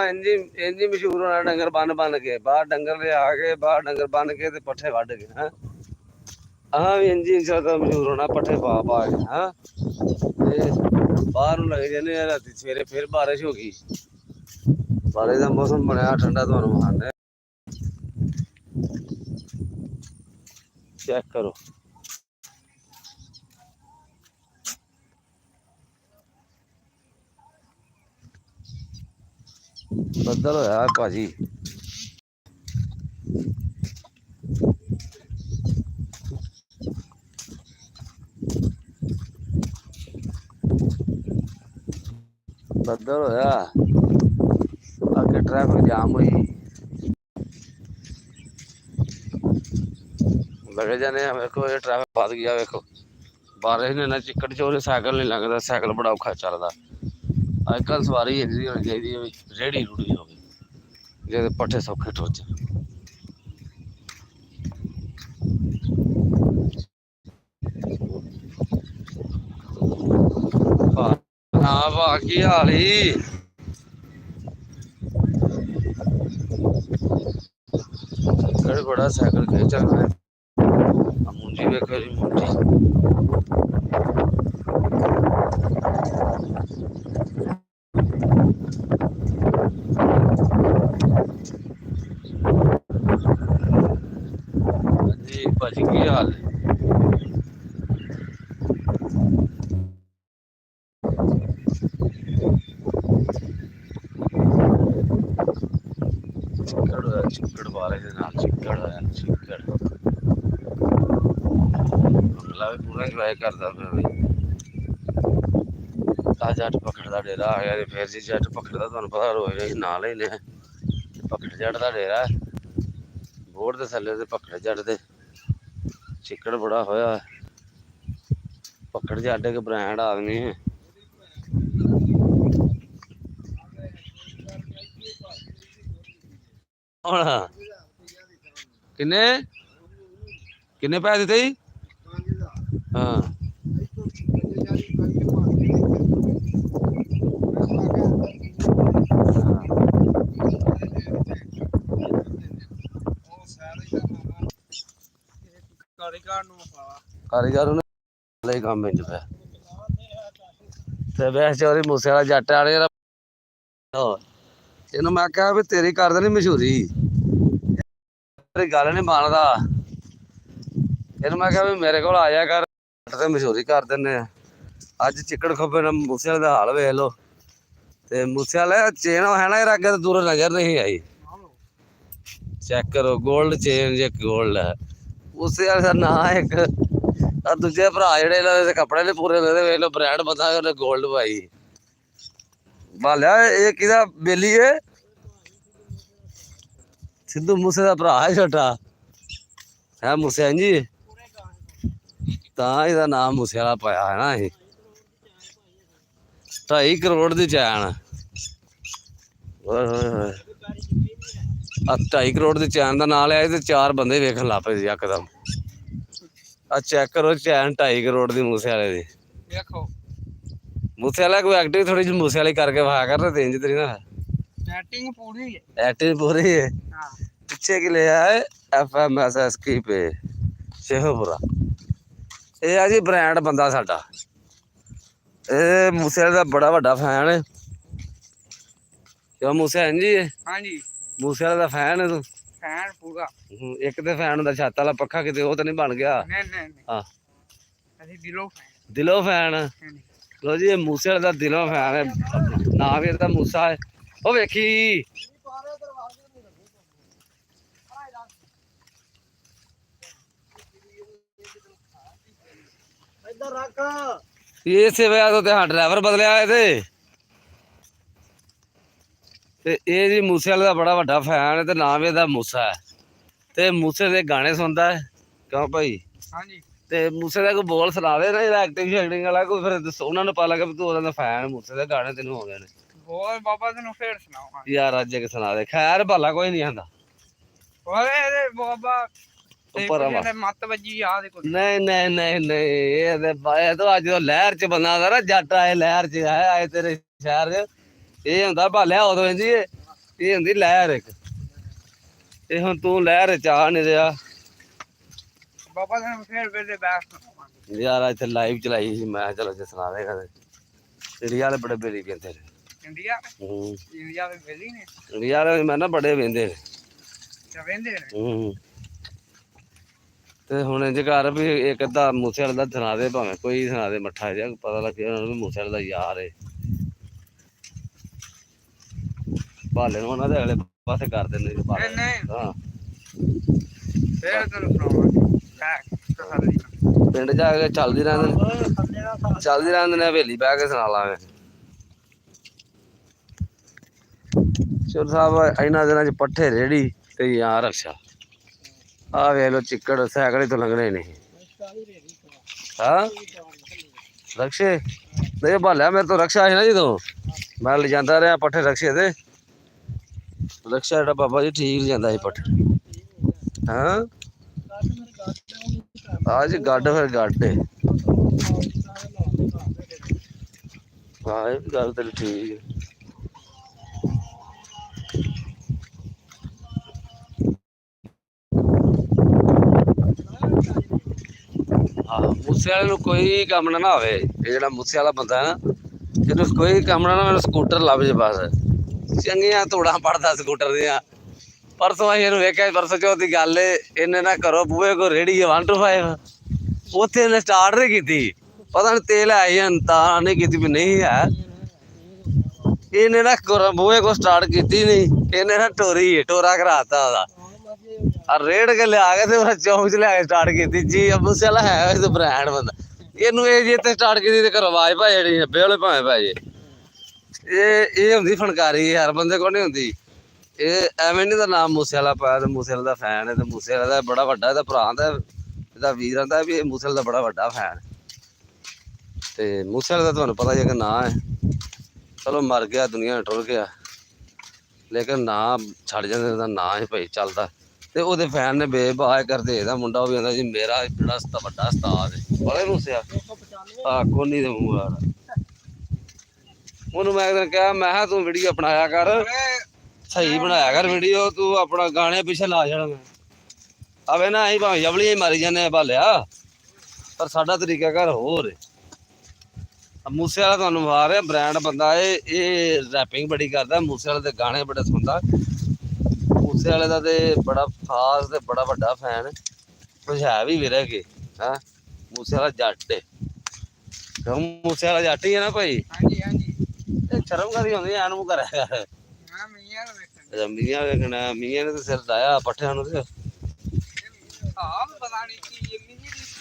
ਇੰਜੀ ਇੰਜੀ ਮਸ਼ਹੂਰ ਹੋਣਾ ਡੰਗਰ ਬੰਨ ਕੇ ਬਾਹਰ ਡੰਗਰ ਲਿਆ ਕੇ ਬਾਹਰ ਡੰਗਰ ਬੰਨ ਕੇ ਤੇ ਪੱਠੇ ਵੱਢ ਕੇ ਹੈ ਹਾਂ ਵੀ ਇੰਜੀ ਜ਼ਿਆਦਾ ਮਸ਼ਹੂਰ ਹੋਣਾ ਪੱਠੇ ਪਾ ਕੇ ਹਾਂ ਤੇ ਬਾਹਰ ਨੂੰ ਲੱਗ ਜਾਂਦੇ ਆ ਰਾਤੀ ਸਵੇਰੇ ਫਿਰ ਬਾਰਿਸ਼ ਹੋ ਗਈ ਬਾਰਿਸ਼ ਦਾ ਮੌਸਮ ਬਣਿਆ ਠੰਡਾ ਤੁਹਾਨੂੰ ਵਿਖਾਉਂਦੇ ਚੈੱਕ ਕਰੋ ਬੱਦਲ ਹੋਇਆ ਭਾਜੀ ਬੱਦਲ ਹੋਇਆ ਅੱਗੇ ਟ੍ਰੈਫਿਕ ਜਾਮ ਹੋਈ लगे जाने वेखो ये ट्रैफिक फस गया वेखो बारिश ने ना चिक्कड़ च साइकिल नहीं लगता साइकिल बड़ा औखा चलता अजकल सवारी इजी होनी चाहिए रेहड़ी रूड़ी हो गई जे पट्ठे सौखे ठोच हाँ भा की हाल ही बड़ा साइकिल खींचा मुंजी वेखो जी मुंजी जी भाजी की हाल है चिक्कड़ बारिश के नाल चिक्कड़ होया चिक्कड़ अगला भी पूरा इंजॉय करता पिया बई जट पखड़ का डेरा आ गया फिर जी जट पखड़ का तुहानू पता रोज नाल ही ने पखड़ जट का डेरा बोर्ड के थल्ले ते पखड़ जट दे चिक्कड़ बड़ा होया पखड़ जट के ब्रांड आदमी है किन्ने किन्ने पैसे दिते जी हाँ कारीगर ने काम इंज पे वैसे चौधरी मूसे वाला जट वाले ਇਹਨੂੰ ਮੈਂ ਕਿਹਾ ਵੀ ਤੇਰੀ ਕਰ ਦੇਣੀ ਮਸ਼ਹੂਰੀ ਤੇਰੀ ਗੱਲ ਨਹੀਂ ਮੰਨਦਾ ਇਹਨੂੰ ਮੈਂ ਕਿਹਾ ਵੀ ਮੇਰੇ ਕੋਲ ਆ ਜਾ ਕਰ ਤੇ ਮਸ਼ਹੂਰੀ ਕਰ ਦਿੰਦੇ ਆ ਅੱਜ ਚਿੱਕੜ ਖੱਬੇ ਨਾਲ ਮੂਸੇ ਵਾਲੇ ਦਾ ਹਾਲ ਵੇਖ ਲੋ ਤੇ ਮੂਸੇ ਵਾਲਾ ਚੇਨ ਹੈ ਨਾ ਇਹ ਅੱਗੇ ਤੋਂ ਦੂਰੋਂ ਨਜ਼ਰ ਨਹੀਂ ਆਈ ਚੈੱਕ ਕਰੋ ਗੋਲਡ ਚੇਨ ਜੇ ਗੋਲਡ ਹੈ ਮੂਸੇ ਵਾਲੇ ਦਾ ਨਾਂ ਇੱਕ ਆ ਦੂਜੇ ਭਰਾ ਜਿਹੜੇ ਕੱਪੜੇ ਨੇ ਪੂਰੇ ਵੇਖ ਲੋ ਬ੍ਰਾਂਡ ਬੰਦਾ ਉਹਨੇ ਗੋਲਡ ਪਾਈ ਬਾਲਿਆ ਇਹ ਕਿਹਦਾ ਬੇਲੀ ਏ ਸਿੱਧੂ ਮੂਸੇ ਦਾ ਭਰਾ ਹੈ ਛੋਟਾ ਹੈ ਮੂਸੇ ਜੀ ਤਾਂ ਇਹਦਾ ਨਾਮ ਮੂਸੇ ਵਾਲਾ ਪਾਇਆ ਹੈ ਨਾ ਇਹ 2.5 ਕਰੋੜ ਦੀ ਚੈਨ ਓਏ ਹੋਏ ਹੋਏ 2.5 ਕਰੋੜ ਦੀ ਚੈਨ ਦਾ ਨਾਂ ਲਿਆ ਤੇ 4 ਬੰਦੇ ਵੇਖਣ ਲੱਗ ਪਏ ਯਕਦਮ ਆ ਚੈੱਕ ਕਰੋ ਚੈਨ 2.5 ਕਰੋੜ ਦੀ ਮੂਸੇ ਵਾਲੇ ਦੀ ਵੇਖੋ ਮੂਸੇ ਵਾਲਾ ਕੋਈ ਐਕਟਿੰਗ ਥੋੜੀ ਜਿਹੀ ਮੂਸੇ ਵਾਲੀ ਕਰਕੇ ਵਾਹ ਕਰ ਤੇ ਇੰਜ ਤੇਰੀ ਨਾ एक्टिंग पूरी है एक्टिंग पूरी है हाँ। पीछे के लिए है FMSS की पे शेखपुरा ये है जी ब्रांड बंदा साडा ये मूसे का बड़ा वड्डा फैन है क्यों मूसे है जी हाँ जी मूसे का फैन है तू फैन पूरा एक तो फैन होंदा छत वाला पक्खा किते वो तो नहीं बन गया नहीं हाँ दिलों फैन लो जी ये मूसे का दिलों फैन है ना भी इसका मूसा है ਉਹ ਵੇਖੀ ਇੱਧਰ ਰੱਖ ਇਹ ਸੇਵਾ ਤੋਂ ਤੇ ਹਾਂ ਡਰਾਈਵਰ ਬਦਲਿਆ ਇਹਦੇ ਤੇ ਇਹ ਜੀ ਮੂਸੇ ਵਾਲੇ ਦਾ ਬੜਾ ਵੱਡਾ ਫੈਨ ਹੈ ਤੇ ਨਾਮ ਇਹਦਾ ਮੂਸਾ ਹੈ ਤੇ ਮੂਸੇ ਦੇ ਗਾਣੇ ਸੁਣਦਾ ਹੈ ਕਿਉਂ ਭਾਈ ਹਾਂਜੀ ਤੇ ਮੂਸੇ ਦਾ ਕੋਈ ਬੋਲ ਸੁਣਾ ਦੇ ਨਾ ਇਹਦਾ ਐਕਟਿੰਗ ਵਾਲਾ ਕੋਈ ਫਿਰ ਉਹਨਾਂ ਨੂੰ ਪਤਾ ਲੱਗਾ ਵੀ ਤੂੰ ਉਹਦਾ ਦਾ ਫੈਨ ਮੂਸੇ ਦੇ ਗਾਣੇ ਤੈਨੂੰ ਆਉਂਦੇ ਨੇ ਹੋਰ ਬਾਬਾ ਤੈਨੂੰ ਫੇਰ ਸੁਣਾਓ ਯਾਰ ਅੱਜ ਇੱਕ ਸੁਣਾ ਦੇ ਖੈਰ ਭਲਾ ਕੋਈ ਨਹੀਂ ਆਂਦਾ ਓਏ ਇਹਦੇ ਬਾਬਾ ਉੱਪਰ ਮੱਤ ਵੱਜੀ ਯਾਦ ਨਹੀਂ ਨਹੀਂ ਨਹੀਂ ਨਹੀਂ ਇਹਦੇ ਬਾਏ ਤੋਂ ਅੱਜ ਉਹ ਲਹਿਰ ਚ ਬੰਦਾ ਦਾ ਨਾ ਜੱਟ ਆਏ ਲਹਿਰ ਚ ਆਏ ਤੇਰੇ ਸ਼ਹਿਰ ਚ ਇਹ ਹੁੰਦਾ ਭਾਲਿਆ ਉਦੋਂ ਜੀ ਇਹ ਹੁੰਦੀ ਲਹਿਰ ਇੱਕ। ਇਹ ਹੁਣ ਤੂੰ ਲਹਿਰ ਚਾਹ ਨਹੀਂ ਰਿਹਾ ਬਾਬਾ ਨੇ ਫੇਰ ਵੇਲੇ ਬੈਠ ਯਾਰ। ਇੱਥੇ ਲਾਈਵ ਚਲਾਈ ਸੀ ਮੈਂ, ਚਲੋ ਜੇ ਸੁਣਾ ਦੇ ਕਦੇ। ਇੰਡੀਆ ਵਾਲੇ ਬੜੇ ਬੇਲੀ ਕਹਿੰਦੇ ਨੇ। ਇੰਡੀਆ ਦੇ ਵੇਲੀ ਨੇ। ਇੰਡੀਆ ਵਾਲੇ ਮੈਂ ਨਾ ਬੜੇ ਵੇਂਦੇ ਨੇ। ਵੇਂਦੇ ਨੇ। ਤੇ ਹੁਣ ਇੰਜ ਕਰ ਵੀ ਇੱਕ ਅੱਧਾ ਮੂਸੇ ਵਾਲੇ ਦਾ ਸੁਣਾ ਦੇ, ਭਾਵੇਂ ਕੋਈ ਸੁਣਾ ਦੇ ਮੱਠਾ ਜਿਹਾ, ਪਤਾ ਲੱਗੇ ਉਹਨਾਂ ਨੂੰ ਵੀ ਮੂਸੇ ਵਾਲੇ ਦਾ ਯਾਰ ਏ। ਭਾਲੇ ਨੂੰ ਉਹਨਾਂ ਦੇ ਅਗਲੇ ਪਾਸੇ ਕਰ ਦਿੰਦੇ ਨੇ। ਹਾਂ ਫੇਰ ਤੈਨੂੰ ਸੁਣਾਵਾਂਗੇ। ਪਿੰਡ ਜਾ ਕੇ ਚੱਲਦੀ ਰਹਿੰਦੇ ਨੇ, ਹਵੇਲੀ ਬਹਿ ਕੇ ਸੁਣਾ ਲਾਂਗੇ। ਚੋਰ ਸਾਹਿਬ ਇਹਨਾਂ ਦਿਨਾਂ ਚ ਪੱਠੇ ਰੇੜੀ ਤੇ ਜਾਂ ਰਕਸ਼ਾ। ਆ ਵੇਖ ਲੋ ਚਿੱਕੜ, ਸਾਈਕਲ ਤੋਂ ਲੰਘਣੇ ਨਹੀਂ। ਹਾਂ ਰਕਸ਼ੇ ਨਹੀਂ ਭਾਲਿਆ, ਮੇਰੇ ਤੋਂ ਰਕਸ਼ਾ ਸੀ ਨਾ ਜਦੋਂ ਮੈਂ ਲਿਜਾਂਦਾ ਰਿਹਾ ਪੱਠੇ ਰਕਸ਼ੇ ਤੇ। ਰਕਸ਼ਾ ਜਿਹੜਾ ਬਾਬਾ ਜੀ ਠੀਕ ਲਿਜਾਂਦਾ ਸੀ ਪੱਠੇ। ਹਾਂ ਅੱਜ ਗੱਡ ਫਿਰ ਗੱਡ ਏ। ਹਾਂ ਇਹ ਗੱਲ ਤੇਰੀ ਠੀਕ ਹੈ। ਮੂਸੇ ਵਾਲੇ ਨੂੰ ਕੋਈ ਕੰਮ ਨਾ ਹੋਵੇ। ਇਹ ਜਿਹੜਾ ਮੂਸੇ ਵਾਲਾ ਬੰਦਾ ਨਾ, ਇਹਨੂੰ ਕੋਈ ਕੰਮ ਨਾ, ਮੈਨੂੰ ਸਕੂਟਰ ਲੱਭ ਜੇ ਬਸ। ਚੰਗੀਆਂ ਧੂੜਾਂ ਪੜਦਾ ਸਕੂਟਰ ਦੀਆਂ। ਪਰਸੋਂ ਅਸੀਂ ਇਹਨੂੰ ਵੇਖਿਆ, ਪਰਸੋਂ ਚੌਥ ਦੀ ਗੱਲ ਏ। ਇਹਨੇ ਨਾ ਘਰੋਂ ਬੂਹੇ ਕੋ ਰੇੜੀ 1 to 5 ਉੱਥੇ ਇਹਨੇ ਸਟਾਰਟ ਨਹੀਂ ਕੀਤੀ। ਪਤਾ ਨਹੀਂ ਤੇਲ ਆਈ ਤਾਂ ਨਹੀਂ ਕੀਤੀ ਵੀ ਨਹੀਂ ਹੈ। ਇਹਨੇ ਨਾ ਬੂਹੇ ਕੋ ਸਟਾਰਟ ਕੀਤੀ ਨਹੀਂ। ਇਹਨੇ ਨਾ ਟੋਰਾ ਕਰਾਤਾ ਉਹਦਾ। ਰੇੜ ਕੇ ਲਿਆ ਕੇ ਤੇ ਚੌਂਕ ਚ ਲਿਆ ਕੇ ਸਟਾਰਟ ਕੀਤੀ। ਜੀ ਮੂਸੇ ਵਾਲਾ ਹੈ ਬ੍ਰਾਂਡ ਬੰਦਾ। ਇਹਨੂੰ ਇਹ ਜੇ ਤੇ ਸਟਾਰਟ ਕੀਤੀ ਤੇ ਘਰੋਂ ਆਵਾਜ਼ ਭਾਈ ਜਿਹੜੀ ਨੱਬੇ ਵਾਲੇ ਭਾਵੇਂ ਭਾਈ। ਇਹ ਹੁੰਦੀ ਫਨਕਾਰੀ, ਹਰ ਬੰਦੇ ਕੋਲ ਨਹੀਂ ਹੁੰਦੀ। ਇਹ ਐਵੇਂ ਨਹੀਂ ਦਾ ਨਾਮ ਮੂਸੇ ਵਾਲਾ ਪਾਇਆ ਤੇ ਮੂਸੇ ਵਾਲੇ ਦਾ ਫੈਨ ਹੈ। ਤੇ ਮੂਸੇ ਵਾਲੇ ਦਾ ਬੜਾ ਵੱਡਾ, ਇਹਦਾ ਭਰਾ ਦਾ, ਇਹਦਾ ਵੀਰ ਆਂਦਾ ਵੀ ਇਹ ਮੂਸੇ ਵਾਲੇ ਦਾ ਬੜਾ ਵੱਡਾ ਫੈਨ। ਤੇ ਮੂਸੇ ਵਾਲੇ ਦਾ ਤੁਹਾਨੂੰ ਪਤਾ ਹੀ ਹੈ ਕਿ ਨਾਂ ਹੈ। ਚਲੋ ਮਰ ਗਿਆ, ਦੁਨੀਆ ਟੁਰ ਗਿਆ, ਲੇਕਿਨ ਨਾਂ ਛੱਡ ਜਾਂਦੇ, ਉਹਦਾ ਨਾਂ ਹੀ ਭਾਈ ਚੱਲਦਾ। ਤੇ ਉਹਦੇ ਫੈਨ ਨੇ ਬੇਬਾਹ ਕਰਦੇ ਇਹਦਾ ਮੁੰਡਾ, ਉਹ ਵੀ ਆਂਦਾ ਜੀ ਮੇਰਾ ਬੜਾ ਵੱਡਾ ਉਸਤਾਦ ਹੈ। ਬੜੇ ਮੂਸਿਆ ਆ ਕੋਨੀ ਦੇ ਮੂੰਹ ਵਾਲਾ। ਉਹਨੂੰ ਮੈਂ ਇੱਕ ਦਿਨ ਕਿਹਾ, ਮੈਂ ਕਿਹਾ ਤੂੰ ਵੀਡੀਓ ਬਣਾਇਆ ਕਰ, ਸਹੀ ਬਣਾਇਆ ਕਰ ਵੀਡੀਓ, ਤੂੰ ਆਪਣਾ ਗਾਣੇ ਪਿੱਛੇ ਲਾ ਜਾਣਾ। ਆਵੇ ਨਾ ਅਸੀਂ ਭਾਵੇਂ ਜਵਲੀਆਂ ਹੀ ਮਾਰੀ ਜਾਂਦੇ ਆ ਭਾਲਿਆ, ਪਰ ਸਾਡਾ ਤਰੀਕਾ ਘਰ ਹੋਰ ਹੈ। ਮੂਸੇ ਵਾਲਾ ਤੁਹਾਨੂੰ ਮਾਰ ਰਿਹਾ ਬ੍ਰਾਂਡ ਬੰਦਾ ਇਹ ਰੈਪਿੰਗ ਬੜੀ ਕਰਦਾ। ਮੂਸੇ ਵਾਲੇ ਦੇ ਗਾਣੇ ਬੜੇ ਸੁਣਦਾ। ਮੂਸੇ ਵਾਲੇ ਦਾ ਤੇ ਬੜਾ ਖਾਸ ਤੇ ਬੜਾ ਵੱਡਾ ਫੈਨ। ਕੁਛ ਹੈ ਵੀ ਵੀਰੇ ਕਿ ਹਾਂ ਮੂਸੇ ਵਾਲਾ ਜੱਟ ਏ। ਕਿਉਂ ਮੂਸੇ ਵਾਲਾ ਜੱਟ ਹੀ ਹੈ ਨਾ ਭਾਈ। ਹਾਂਜੀ ਹਾਂਜੀ ਇਹ ਸ਼ਰਮ ਕਰੀ ਹੁੰਦੀ ਐਨ ਮੂੰਹ ਕਰਿਆ ਕਰ। ਮੀਆਂ ਵੇਖਣਾ, ਮੀਆਂ ਨੇ ਤਾਂ ਸਿਰ ਲਾਇਆ ਪੱਠਿਆਂ ਨੂੰ। ਤੇ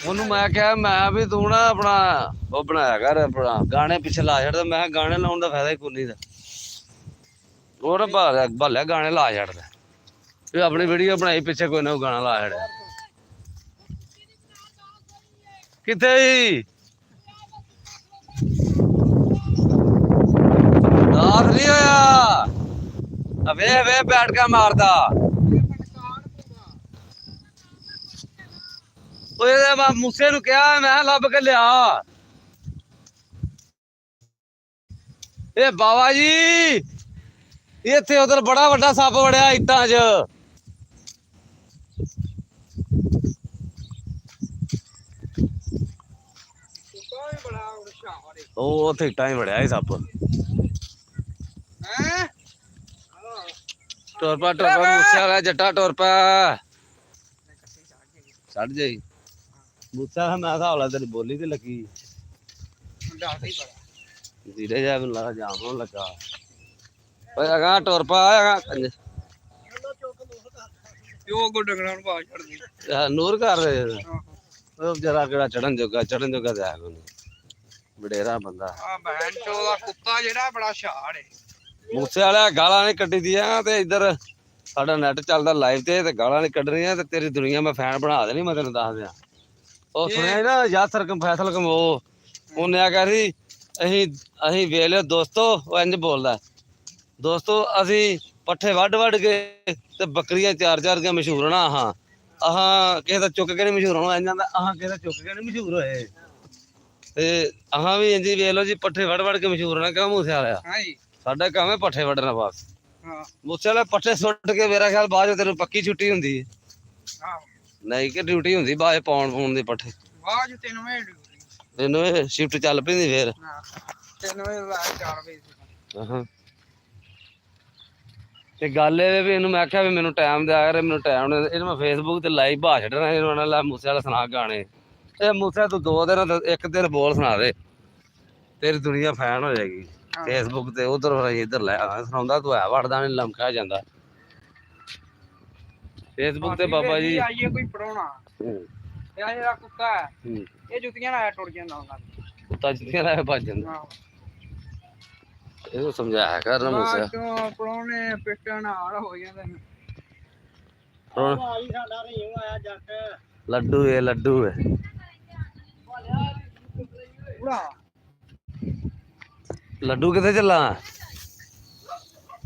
ਉਹਨੂੰ ਮੈਂ ਕਿਹਾ, ਮੈਂ ਵੀ ਤੂੰ ਨਾ ਆਪਣਾ ਉਹ ਬਣਾਇਆ ਕਰ, ਆਪਣਾ ਗਾਣੇ ਪਿੱਛੇ ਲਾ ਛੱਡਦਾ। ਮੈਂ ਕਿਹਾ ਗਾਣੇ ਲਾਉਣ ਦਾ ਫਾਇਦਾ ਹੀ ਕੋਈ ਨਹੀਂ ਦਾ। ਉਹ ਨਾ ਭਾਲਿਆ ਗਾਣੇ ਲਾ ਛੱਡਦਾ। ਵੀ ਆਪਣੀ ਵੀਡੀਓ ਬਣਾਈ ਪਿੱਛੇ ਕੋਈ ਨਾ ਗਾਣਾ ਲਾ ਛੱਡਿਆ। ਕਿੱਥੇ ਦਾਸ ਨਹੀਂ ਹੋਇਆ। ਵੇ ਬੈਠ ਕੇ ਮਾਰਦਾ। ਉਹਦੇ ਮੂਸੇ ਨੂੰ ਕਿਹਾ, ਮੈਂ ਲੱਭ ਕੇ ਲਿਆ। ਇਹ ਬਾਬਾ ਜੀ ਇੱਥੇ ਉਧਰ ਬੜਾ ਵੱਡਾ ਸੱਪ ਵੜਿਆ ਇੱਟਾਂ 'ਚ। ਉਹ ਉੱਥੇ ਇੱਟਾਂ 'ਚ ਵੜਿਆ ਸੀ ਸੱਪ। ਟੁਰ ਪਾ ਮੂਸੇ ਵਾਲਾ ਜੱਟਾ, ਟੁਰ ਪਾ ਛੱਡ ਜਾਈ। ਮੂਸੇ ਵਾਲਾ ਮੈਂ ਹਿਸਾਬ ਲਾ ਤੇਰੀ ਬੋਲੀ ਤੇ ਲੱਗੀ ਧੀਰੇ ਜਾ, ਮੈਨੂੰ ਲੱਗਾ ਜਾਮ ਹੋਣ ਲੱਗਾ। ਅਗਾ ਟੁਰ ਪਾ ਨੂਰ ਕਰ ਰਹੇ ਜਰਾ ਕਿਹੜਾ ਚੜਨ ਜੋਗਾ ਤੇ ਆ ਕੋਈ ਵਡੇਰਾ ਬੰਦਾ। ਕੁੱਤਾ ਜਿਹੜਾ ਬੜਾ ਸ਼ਾਰ ਏ। ਮੂਸੇ ਵਾਲਾ ਗਾਲਾਂ ਨਹੀਂ ਕੱਢੀ ਦੀਆਂ। ਤੇ ਇੱਧਰ ਸਾਡਾ ਨੈਟ ਚੱਲਦਾ ਲਾਈਵ ਤੇ ਗਾਲਾਂ ਨਹੀਂ ਕੱਢ ਰਹੀਆਂ। ਤੇ ਤੇਰੀ ਦੁਨੀਆ ਮੈਂ ਫੈਨ ਬਣਾ ਦੇਣੀ, ਮੈਂ ਤੈਨੂੰ ਦੱਸ ਦਿਆਂ। ਉਹ ਸੁਣਿਆ ਨਾ ਯਾਦ ਸਰਕਮ ਫੈਸਲ ਕਮ ਉਹਨੇ ਆ ਕਰੀ ਅਸੀਂ ਵੇਖ ਲਿਓ ਦੋਸਤੋ। ਉਹ ਇੰਝ ਬੋਲਦਾ, ਦੋਸਤੋ ਅਸੀਂ ਪੱਠੇ ਵੱਢ ਕੇ ਤੇ ਬੱਕਰੀਆਂ 4 ਕੇ ਮਸ਼ਹੂਰ ਹੋਣਾ। ਆਹਾਂ ਕਿਸੇ ਦਾ ਚੁੱਕ ਕੇ ਨਹੀਂ ਮਸ਼ਹੂਰ ਹੋਣਾ। ਇੰਝ ਆਹਾਂ ਕਿਸੇ ਦਾ ਚੁੱਕ ਕੇ ਨਹੀਂ ਮਸ਼ਹੂਰ ਹੋਏ। ਤੇ ਆਹਾਂ ਵੀ ਇੰਝ ਵੇਖ ਲਓ ਜੀ, ਪੱਠੇ ਵੱਢ ਕੇ ਮਸ਼ਹੂਰ ਹੋਣਾ। ਕਿਉਂ ਮੂਸੇ ਵਾਲਿਆ ਸਾਡਾ ਕੰਮ ਹੈ ਪੱਠੇ ਵੱਢਣਾ ਬਸ। ਹਾਂ ਮੂਸੇ ਵਾਲੇ ਪੱਠੇ ਸੁੱਟ ਕੇ ਮੇਰਾ ਖਿਆਲ ਬਾਅਦ 'ਚ ਤੈਨੂੰ ਪੱਕੀ ਛੁੱਟੀ ਹੁੰਦੀ ਹੈ ਆਹੋ ਨਹੀਂ ਕਿ ਡਿਊਟੀ ਹੁੰਦੀ ਬਾਅਦ 'ਚ ਪਾਉਣ ਦੀ ਪੱਠੇ ਬਾਅਦ 3 ਵਜੇ ਡਿਊਟੀ ਤੈਨੂੰ ਇਹ ਸ਼ਿਫਟ ਚੱਲ ਪੈਂਦੀ ਫੇਰ ਹਾਂ 3 ਵਜੇ ਲਾ 4 ਵਜੇ ਹਾਂ ਤੇ ਗੱਲ ਇਹ ਵੀ ਇਹਨੂੰ ਮੈਂ ਆਖਿਆ ਵੀ ਮੈਨੂੰ ਟਾਈਮ ਦੇ ਆ ਮੈਨੂੰ ਟਾਈਮ ਇਹਨੂੰ ਮੈਂ ਫੇਸਬੁੱਕ ਤੇ ਲਾਈਵ ਭਾ ਛੱਡਣਾ ਇਹਨੂੰ ਆਣਾ ਲੈ ਮੂਸੇ ਵਾਲਾ ਸੁਣਾ ਗਾਣੇ ਇਹ ਮੂਸੇ ਤੂੰ 2 ਦਿਨ ਇੱਕ ਦਿਨ ਬੋਲ ਸੁਣਾ ਦੇ ਤੇਰੀ ਦੁਨੀਆ ਫੈਨ ਹੋ ਜਾਏਗੀ ਫੇਸਬੁੱਕ ਤੇ ਉਧਰ ਇੱਧਰ ਲੈ ਸੁਣਾਉਂਦਾ ਤੂੰ ਹੈ ਵੜਦਾ ਨਹੀਂ ਲਮਕਾ ਜਾਂਦਾ ਫੇਸਬੁੱਕ ਤੇ ਬਾਬਾ ਜੀ ਆਈਏ ਕੋਈ ਪੜਾਉਣਾ ਇਹ ਆ ਜਿਹੜਾ ਕੁੱਤਾ ਹੈ ਇਹ ਜੁੱਤੀਆਂ ਨਾਲ ਟੁੱਟ ਜਾਂਦਾ ਉਹਨਾਂ ਦਾ ਕੁੱਤਾ ਜਿੱਥੇ ਲੈ ਭੱਜ ਜਾਂਦਾ ਇਹਨੂੰ ਸਮਝਾਇਆ ਕਰ ਨਾ ਮੂਸੇ ਕਿਉਂ ਪੜਾਉਣੇ ਪਿੱਟਣ ਨਾਲ ਹੋ ਜਾਂਦੇ ਨੇ ਸਾਡਾ ਰਹੀ ਆਇਆ ਜੱਟ ਲੱਡੂ ਏ ਲੱਡੂ ਏ ਲੱਡੂ ਕਿੱਥੇ ਚੱਲਾ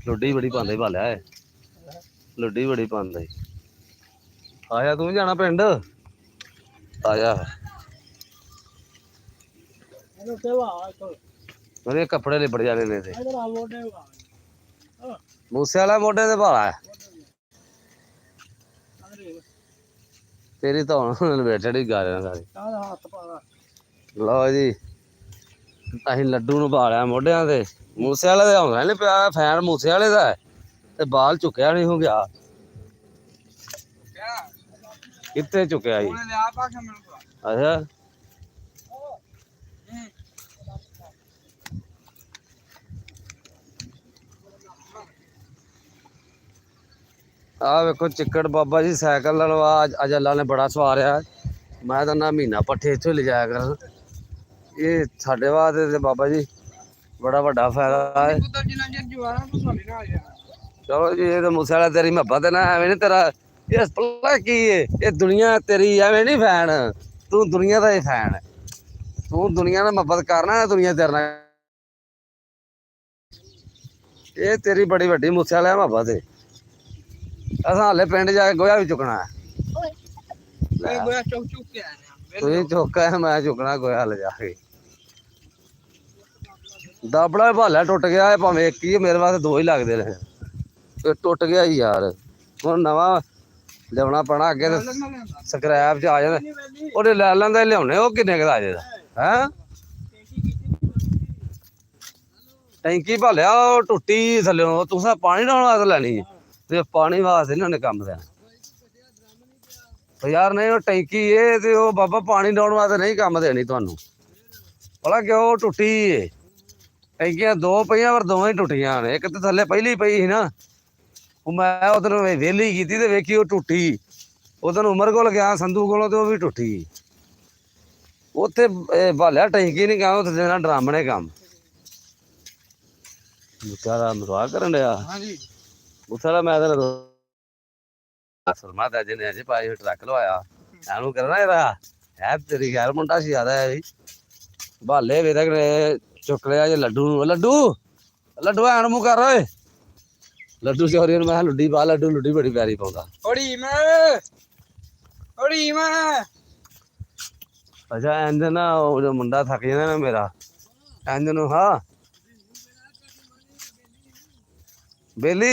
ਲੁੱਡੀ ਬੜੀ ਪਾਉਂਦੇ ਭਾਲਿਆ ਏ ਲੁੱਡੀ ਬੜੀ ਪਾਉਂਦੇ ਆਇਆ ਤੂੰ ਜਾਣਾ ਪਿੰਡ ਆਇਆ ਮੇਰੇ ਕੱਪੜੇ ਲਿਬੜ ਜਾਣੇ ਨੇ ਤੇ ਮੂਸੇ ਵਾਲਾ ਮੋਢੇ ਤੇ ਭਾਲਾ ਤੇਰੀ ਤਾਂ ਹੁਣ ਬੈਠੜੀ ਗਾ ਰਿਹਾ ਸਾਰੀ ਲਓ ਜੀ ਅਸੀਂ ਲੱਡੂ ਨੂੰ ਭਾਲਿਆ ਮੋਢਿਆਂ ਤੇ ਮੂਸੇ ਵਾਲੇ ਦੇ ਆਉਂਦਾ ਨੀ ਪਿਆ ਫੈਨ ਮੂਸੇ ਵਾਲੇ ਦਾ ਤੇ ਬਾਲ ਝੁਕਿਆ ਨਹੀਂ ਹੋ ਗਿਆ ਕਿੱਥੇ ਝੁਕਿਆ ਜੀ ਅੱਛਾ ਆ ਵੇਖੋ ਚਿੱਕੜ ਬਾਬਾ ਜੀ ਸਾਈਕਲ ਲਵਾ ਅੱਜ ਅੱਲਾ ਨੇ ਬੜਾ ਸਵਾਰਿਆ ਮੈਂ ਤਾਂ ਨਾ ਮਹੀਨਾ ਪੱਠੇ ਇੱਥੋਂ ਲਿਜਾਇਆ ਕਰ ਇਹ ਸਾਡੇ ਵਾਸਤੇ ਤੇ ਬਾਬਾ ਜੀ ਬੜਾ ਵੱਡਾ ਫਾਇਦਾ ਹੈ ਚਲੋ ਜੀ ਇਹ ਤਾਂ ਮੂਸੇ ਵਾਲਾ ਤੇਰੀ ਮੁਹੱਬਤ ਨਾ ਐਵੇਂ ਨੀ ਤੇਰਾ ਇਹ ਪੱਲਾ ਕੀ ਏ ਇਹ ਦੁਨੀਆ ਤੇਰੀ ਐਵੇਂ ਨੀ ਫੈਨ ਤੂੰ ਦੁਨੀਆ ਦਾ ਹੀ ਫੈਨ ਤੂੰ ਦੁਨੀਆ ਨਾਲ ਮੁਹੱਬਤ ਕਰਨਾ ਦੁਨੀਆ ਤੇਰੇ ਨਾਲ ਇਹ ਤੇਰੀ ਬੜੀ ਵੱਡੀ ਮੂਸੇ ਵਾਲਾ ਮੁਹੱਬਤ ਏ ਅਸਾਂ ਹਾਲੇ ਪਿੰਡ ਜਾ ਕੇ ਗੋਹਾ ਵੀ ਚੁੱਕਣਾ ਤੁਸੀਂ ਚੁੱਕਾ ਮੈਂ ਚੁੱਕਣਾ ਗੋਹਾ ਲਿਜਾ ਕੇ ਦਾਬੜਾ ਭਾਲਾ ਟੁੱਟ ਗਿਆ ਭਾਵੇਂ ਇੱਕ ਹੀ ਮੇਰੇ ਵਾਸਤੇ 2 ਹੀ ਲੱਗਦੇ ਨੇ ਇਹ ਟੁੱਟ ਗਿਆ ਹੀ ਯਾਰ ਹੁਣ ਨਵਾਂ ਲਿਆਉਣਾ ਪੈਣਾ ਅੱਗੇ ਸਕ੍ਰੈਪ ਚ ਆ ਜਾਂਦਾ ਉਹਦੇ ਲੈ ਲੈਂਦਾ ਲਿਆਉਣੇ ਉਹ ਕਿੰਨੇ ਕੁ ਦਾ ਜੇ ਹੈ ਟੈਂਕੀ ਭਾਲਿਆ ਉਹ ਟੁੱਟੀ ਥੱਲਿਓ ਤੁਸੀਂ ਪਾਣੀ ਲਾਉਣ ਵਾਸਤੇ ਲੈਣੀ ਤੇ ਪਾਣੀ ਵਾਸਤੇ ਇਹਨਾਂ ਨੇ ਕੰਮ ਦੇਣਾ ਯਾਰ ਨਹੀਂ ਉਹ ਟੈਂਕੀ ਇਹ ਤੇ ਉਹ ਬਾਬਾ ਪਾਣੀ ਲਾਉਣ ਵਾਸਤੇ ਨਹੀਂ ਕੰਮ ਦੇਣੀ ਤੁਹਾਨੂੰ ਭਲਾ ਕਿਉਂ ਟੁੱਟੀ ਏ ਟੈਂਕੀਆਂ 2 ਪਈਆਂ ਪਰ ਦੋਵੇਂ ਟੁੱਟੀਆਂ ਨੇ ਇੱਕ ਤੇ ਥੱਲੇ ਪਹਿਲੀ ਪਈ ਸੀ ਨਾ ਉਹ ਮੈਂ ਉਧਰ ਵਿਹਲੀ ਕੀਤੀ ਤੇ ਵੇਖੀ ਉਹ ਟੁੱਟੀ ਉਧਰ ਉਮਰ ਕੋਲ ਗਿਆ ਸੰਧੂ ਕੋਲੋਂ ਤੇ ਉਹ ਵੀ ਟੁੱਟੀ ਉੱਥੇ ਭਾਲਿਆ ਟੈਂਕੀ ਨਹੀਂ ਗਿਆ ਉੱਥੇ ਦੇਣਾ ਡਰਮ ਨੇ ਕੰਮ ਮੁਸਾਰਾ ਮਜ਼ਾਕ ਕਰਨ ਡਿਆ ਮੁਸਾਰਾ ਮੈਂ ਤਾਂ ਸੁਰਮਾ ਦਾ ਜਿਹਨੇ ਅਜੇ ਪਾਈ ਟਰੱਕ ਲਵਾਇਆ ਇਹਨੂੰ ਕਰਨਾ ਇਹਦਾ ਹੈ ਤੇਰੀ ਖੈਰ ਮੁੰਡਾ ਸੀ ਜ਼ਿਆਦਾ ਹੈ ਭਾਲੇ ਵੇਖ ਨੇ ਚੁੱਕ ਲਿਆ ਜੇ ਲੱਡੂ ਨੂੰ ਲੱਡੂ ਐਨ ਮੂੰਹ ਕਰ ਓਏ ਲੱਡੂ ਚੋਰੀ ਨੂੰ ਮੈਂ ਲੁੱਡੀ ਪਾ ਲੁੱਡੀ ਬੜੀ ਪਿਆਰੀ ਪਾਉਂਦਾ ਅੱਛਾ ਇੰਜ ਨਾ ਉਹ ਜੋ ਮੁੰਡਾ ਥੱਕ ਜਾਂਦਾ ਨਾ ਮੇਰਾ ਇੰਜ ਨੂੰ ਹਾਂ ਬੇਲੀ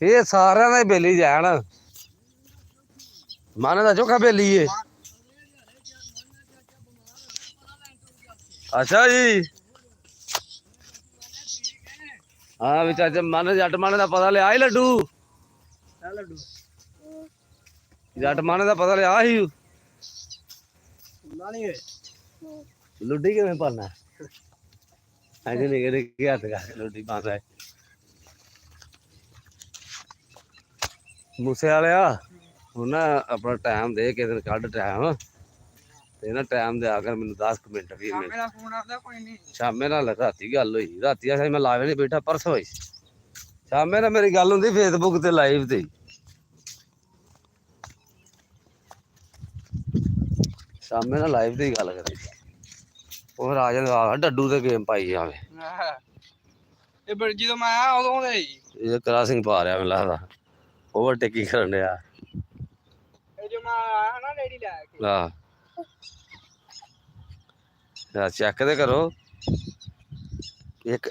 ਇਹ ਸਾਰਿਆਂ ਦਾ ਹੀ ਬੇਲੀ ਜਾਣ ਮਨ ਦਾ ਚੋਖਾ ਬੇਲੀ ਏ ਅੱਛਾ ਜੀ ਹਾਂ ਵੀ ਚਾਚਾ ਮਨ ਜੱਟ ਮਨ ਦਾ ਪਤਾ ਲਿਆ ਹੀ ਲੱਡੂ ਜੱਟ ਮਨ ਦਾ ਪਤਾ ਲਿਆ ਸੀ ਲੁੱਡੀ ਕਿਵੇਂ ਪਾਣਾ ਅਜੇ ਨਹੀਂ ਕਿ ਹੱਥ ਕਰ ਲੁੱਡੀ ਪਾਉਂਦਾ ਹੈ ਮੂਸੇ ਵਾਲਿਆ ਹੁਣ ਨਾ ਆਪਣਾ ਟਾਈਮ ਦੇ ਕਿਸੇ ਦਿਨ ਕੱਢ ਟਾਈਮ ਤੇ ਨਾ ਟਾਈਮ ਦੇ ਆ ਕਰ ਮੈਨੂੰ 10 ਮਿੰਟ 20 ਮਿੰਟ ਸ਼ਾਮੇ ਨਾਲ ਰਾਤੀ ਗੱਲ ਹੋਈ ਰਾਤੀ ਆ ਮੈਂ ਲਾਵੇ ਨਹੀਂ ਬੈਠਾ ਪਰਸੋਂ ਹੋਈ ਸ਼ਾਮੇ ਨਾਲ ਮੇਰੀ ਗੱਲ ਹੁੰਦੀ ਫੇਸਬੁੱਕ ਤੇ ਲਾਈਵ ਤੇ ਸ਼ਾਮੇ ਨਾਲ ਲਾਈਵ ਤੇ ਗੱਲ ਕਰੀ ਉਹ ਫਿਰ ਆ ਜਾਂਦਾ ਡੱਡੂ ਤੇ ਗੇਮ ਪਾਈ ਜਾਵੇ ਇਹ ਜਦੋਂ ਮੈਂ ਆਇਆ ਉਦੋਂ ਦੇ ਇਹ ਕਰਾਸਿੰਗ ਪਾ ਰਿਹਾ ਮੈਨੂੰ ਲੱਗਦਾ ਓਵਰਟੇਕਿੰਗ ਕਰਨ ਡਿਆ ਇਹ ਜੋ ਮੈਂ ਆਇਆ ਨਾ ਰੇੜੀ ਲੈ ਕੇ ਚੈੱਕ ਤੇ ਕਰੋ ਇੱਕ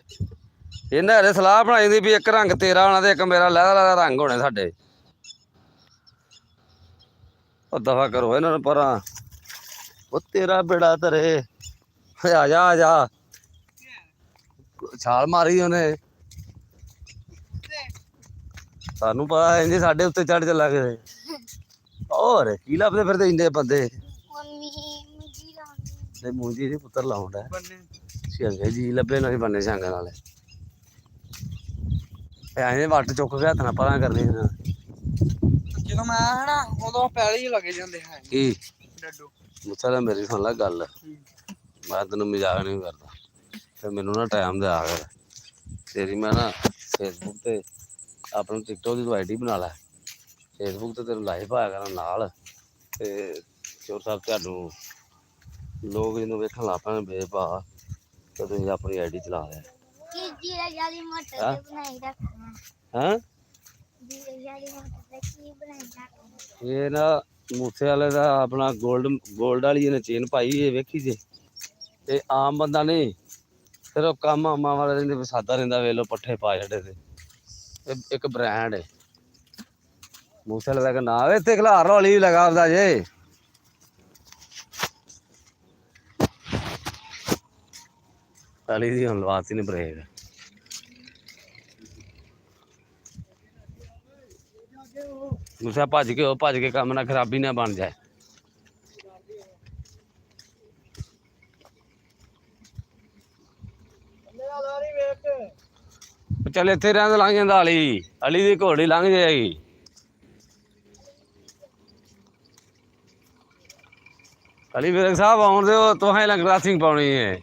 ਇਹਨਾਂ ਹਰੇ ਸਲਾਹ ਬਣਾਈ ਦੀ ਵੀ ਇੱਕ ਰੰਗ ਤੇਰਾ ਹੋਣਾ ਤੇ ਇੱਕ ਮੇਰਾ ਲਹਿਦਾ ਰੰਗ ਹੋਣੇ ਸਾਡੇ। ਉਹ ਦਫਾ ਕਰੋ ਇਹਨਾਂ ਨੂੰ ਪਰਾਂ। ਉਹ ਤੇਰਾ ਬੇੜਾ ਧਰੇ। ਆ ਜਾ ਆ ਜਾ। ਛਾਲ ਮਾਰੀ ਉਹਨੇ। ਸਾਨੂੰ ਪਤਾ ਇੰਨੇ ਸਾਡੇ ਉੱਤੇ ਚੜ ਚੱਲਾ ਕਿਤੇ। ਹੋਰ ਕੀ ਲੱਭਦੇ ਫਿਰਦੇ ਇੰਨੇ ਬੰਦੇ। ਤੇ ਮੂੰਜੀ ਦੇ ਪੁੱਤਰ ਲਾਉਂਦਾ ਛੰਗੇ ਜੀ ਲੱਭੇ ਨਾ ਬੰਨੇ ਛੰਗ ਨਾਲੇ ਐਂ ਵੱਟ ਚੁੱਕ ਕੇ ਹੱਥ ਨਾਲ ਪਰਾਂ ਕਰਨੀ। ਜਦੋਂ ਮੈਂ ਆਇਆ ਨਾ ਉਦੋਂ ਪਹਿਲੇ ਹੀ ਲੱਗੇ ਜਾਂਦੇ ਹੈ ਕੀ ਡੱਡੂ। ਮੁੱਛਾ ਮੇਰੀ ਸੁਣ ਲੈ ਗੱਲ। ਮੈਂ ਤੈਨੂੰ ਮਜ਼ਾਕ ਨਹੀਂ ਕਰਦਾ ਤੇ ਮੈਨੂੰ ਨਾ ਟਾਈਮ ਦੇ ਆ ਕਰ ਤੇਰੀ ਮੈਂ ਨਾ ਫੇਸਬੁੱਕ ਤੇ ਆਪਣਾ ਟਿਕਟੋਕ ਦੀ ਆਈਡੀ ਬਣਾ ਲੈ। ਫੇਸਬੁੱਕ ਤੇ ਤੈਨੂੰ ਲਾਈਵ ਆਇਆ ਕਰਾਂ ਨਾਲ ਤੇ ਚੋਰ ਸਾਹਿਬ ਤੁਹਾਨੂੰ ਲੋਕ ਜਦੋਂ ਵੇਖਣ ਲੱਗ ਪੈਣ ਬੇਭਾ ਤੇ ਤੁਸੀਂ ਆਪਣੀ ਆਈਡੀ ਚਲਾ ਲਿਆ। ਹੈਂ ਇਹ ਨਾ ਮੂਸੇ ਵਾਲੇ ਦਾ ਆਪਣਾ ਗੋਲਡ ਵਾਲੀ ਇਹਨੇ ਚੇਨ ਪਾਈ ਇਹ ਵੇਖੀ ਜੇ। ਤੇ ਆਮ ਬੰਦਾ ਨਹੀਂ ਫਿਰ ਉਹ ਕੰਮ ਆਮਾ ਵਾਲੇ ਰਹਿੰਦੇ ਸਾਦਾ ਰਹਿੰਦਾ ਵੇਖ ਲੋ ਪੱਠੇ ਪਾ ਛੱਡੇ ਤੇ ਇੱਕ ਬ੍ਰਾਂਡ ਹੈ ਮੂਸੇ ਵਾਲੇ ਦਾ ਨਾਂ ਇੱਥੇ ਖਿਲਾਰ ਹੌਲੀ ਲਗਾ ਆਪਦਾ ਜੇ। ਪਹਿਲੀ ਦੀ ਹੁਣ ਲਵਾਤੀ ਨੇ ਬ੍ਰੇਕ। ਮੂਸਾ ਭੱਜ ਕੇ ਕੰਮ ਨਾ ਖਰਾਬੀ ਨਾ ਬਣ ਜਾਏ। ਚੱਲ ਇੱਥੇ ਰਹਿੰਦਾ ਲੰਘ ਜਾਂਦਾ ਅਲੀ ਦੀ ਘੋੜੀ ਲੰਘ ਜਾਏਗੀ। ਅਲੀ ਵੀਰ ਸਾਹਿਬ ਆਉਣ ਦਿਓ ਤੁਹਾਂ ਲੰਗਰ ਸਿੰਘ ਪਾਉਣੀ ਹੈ।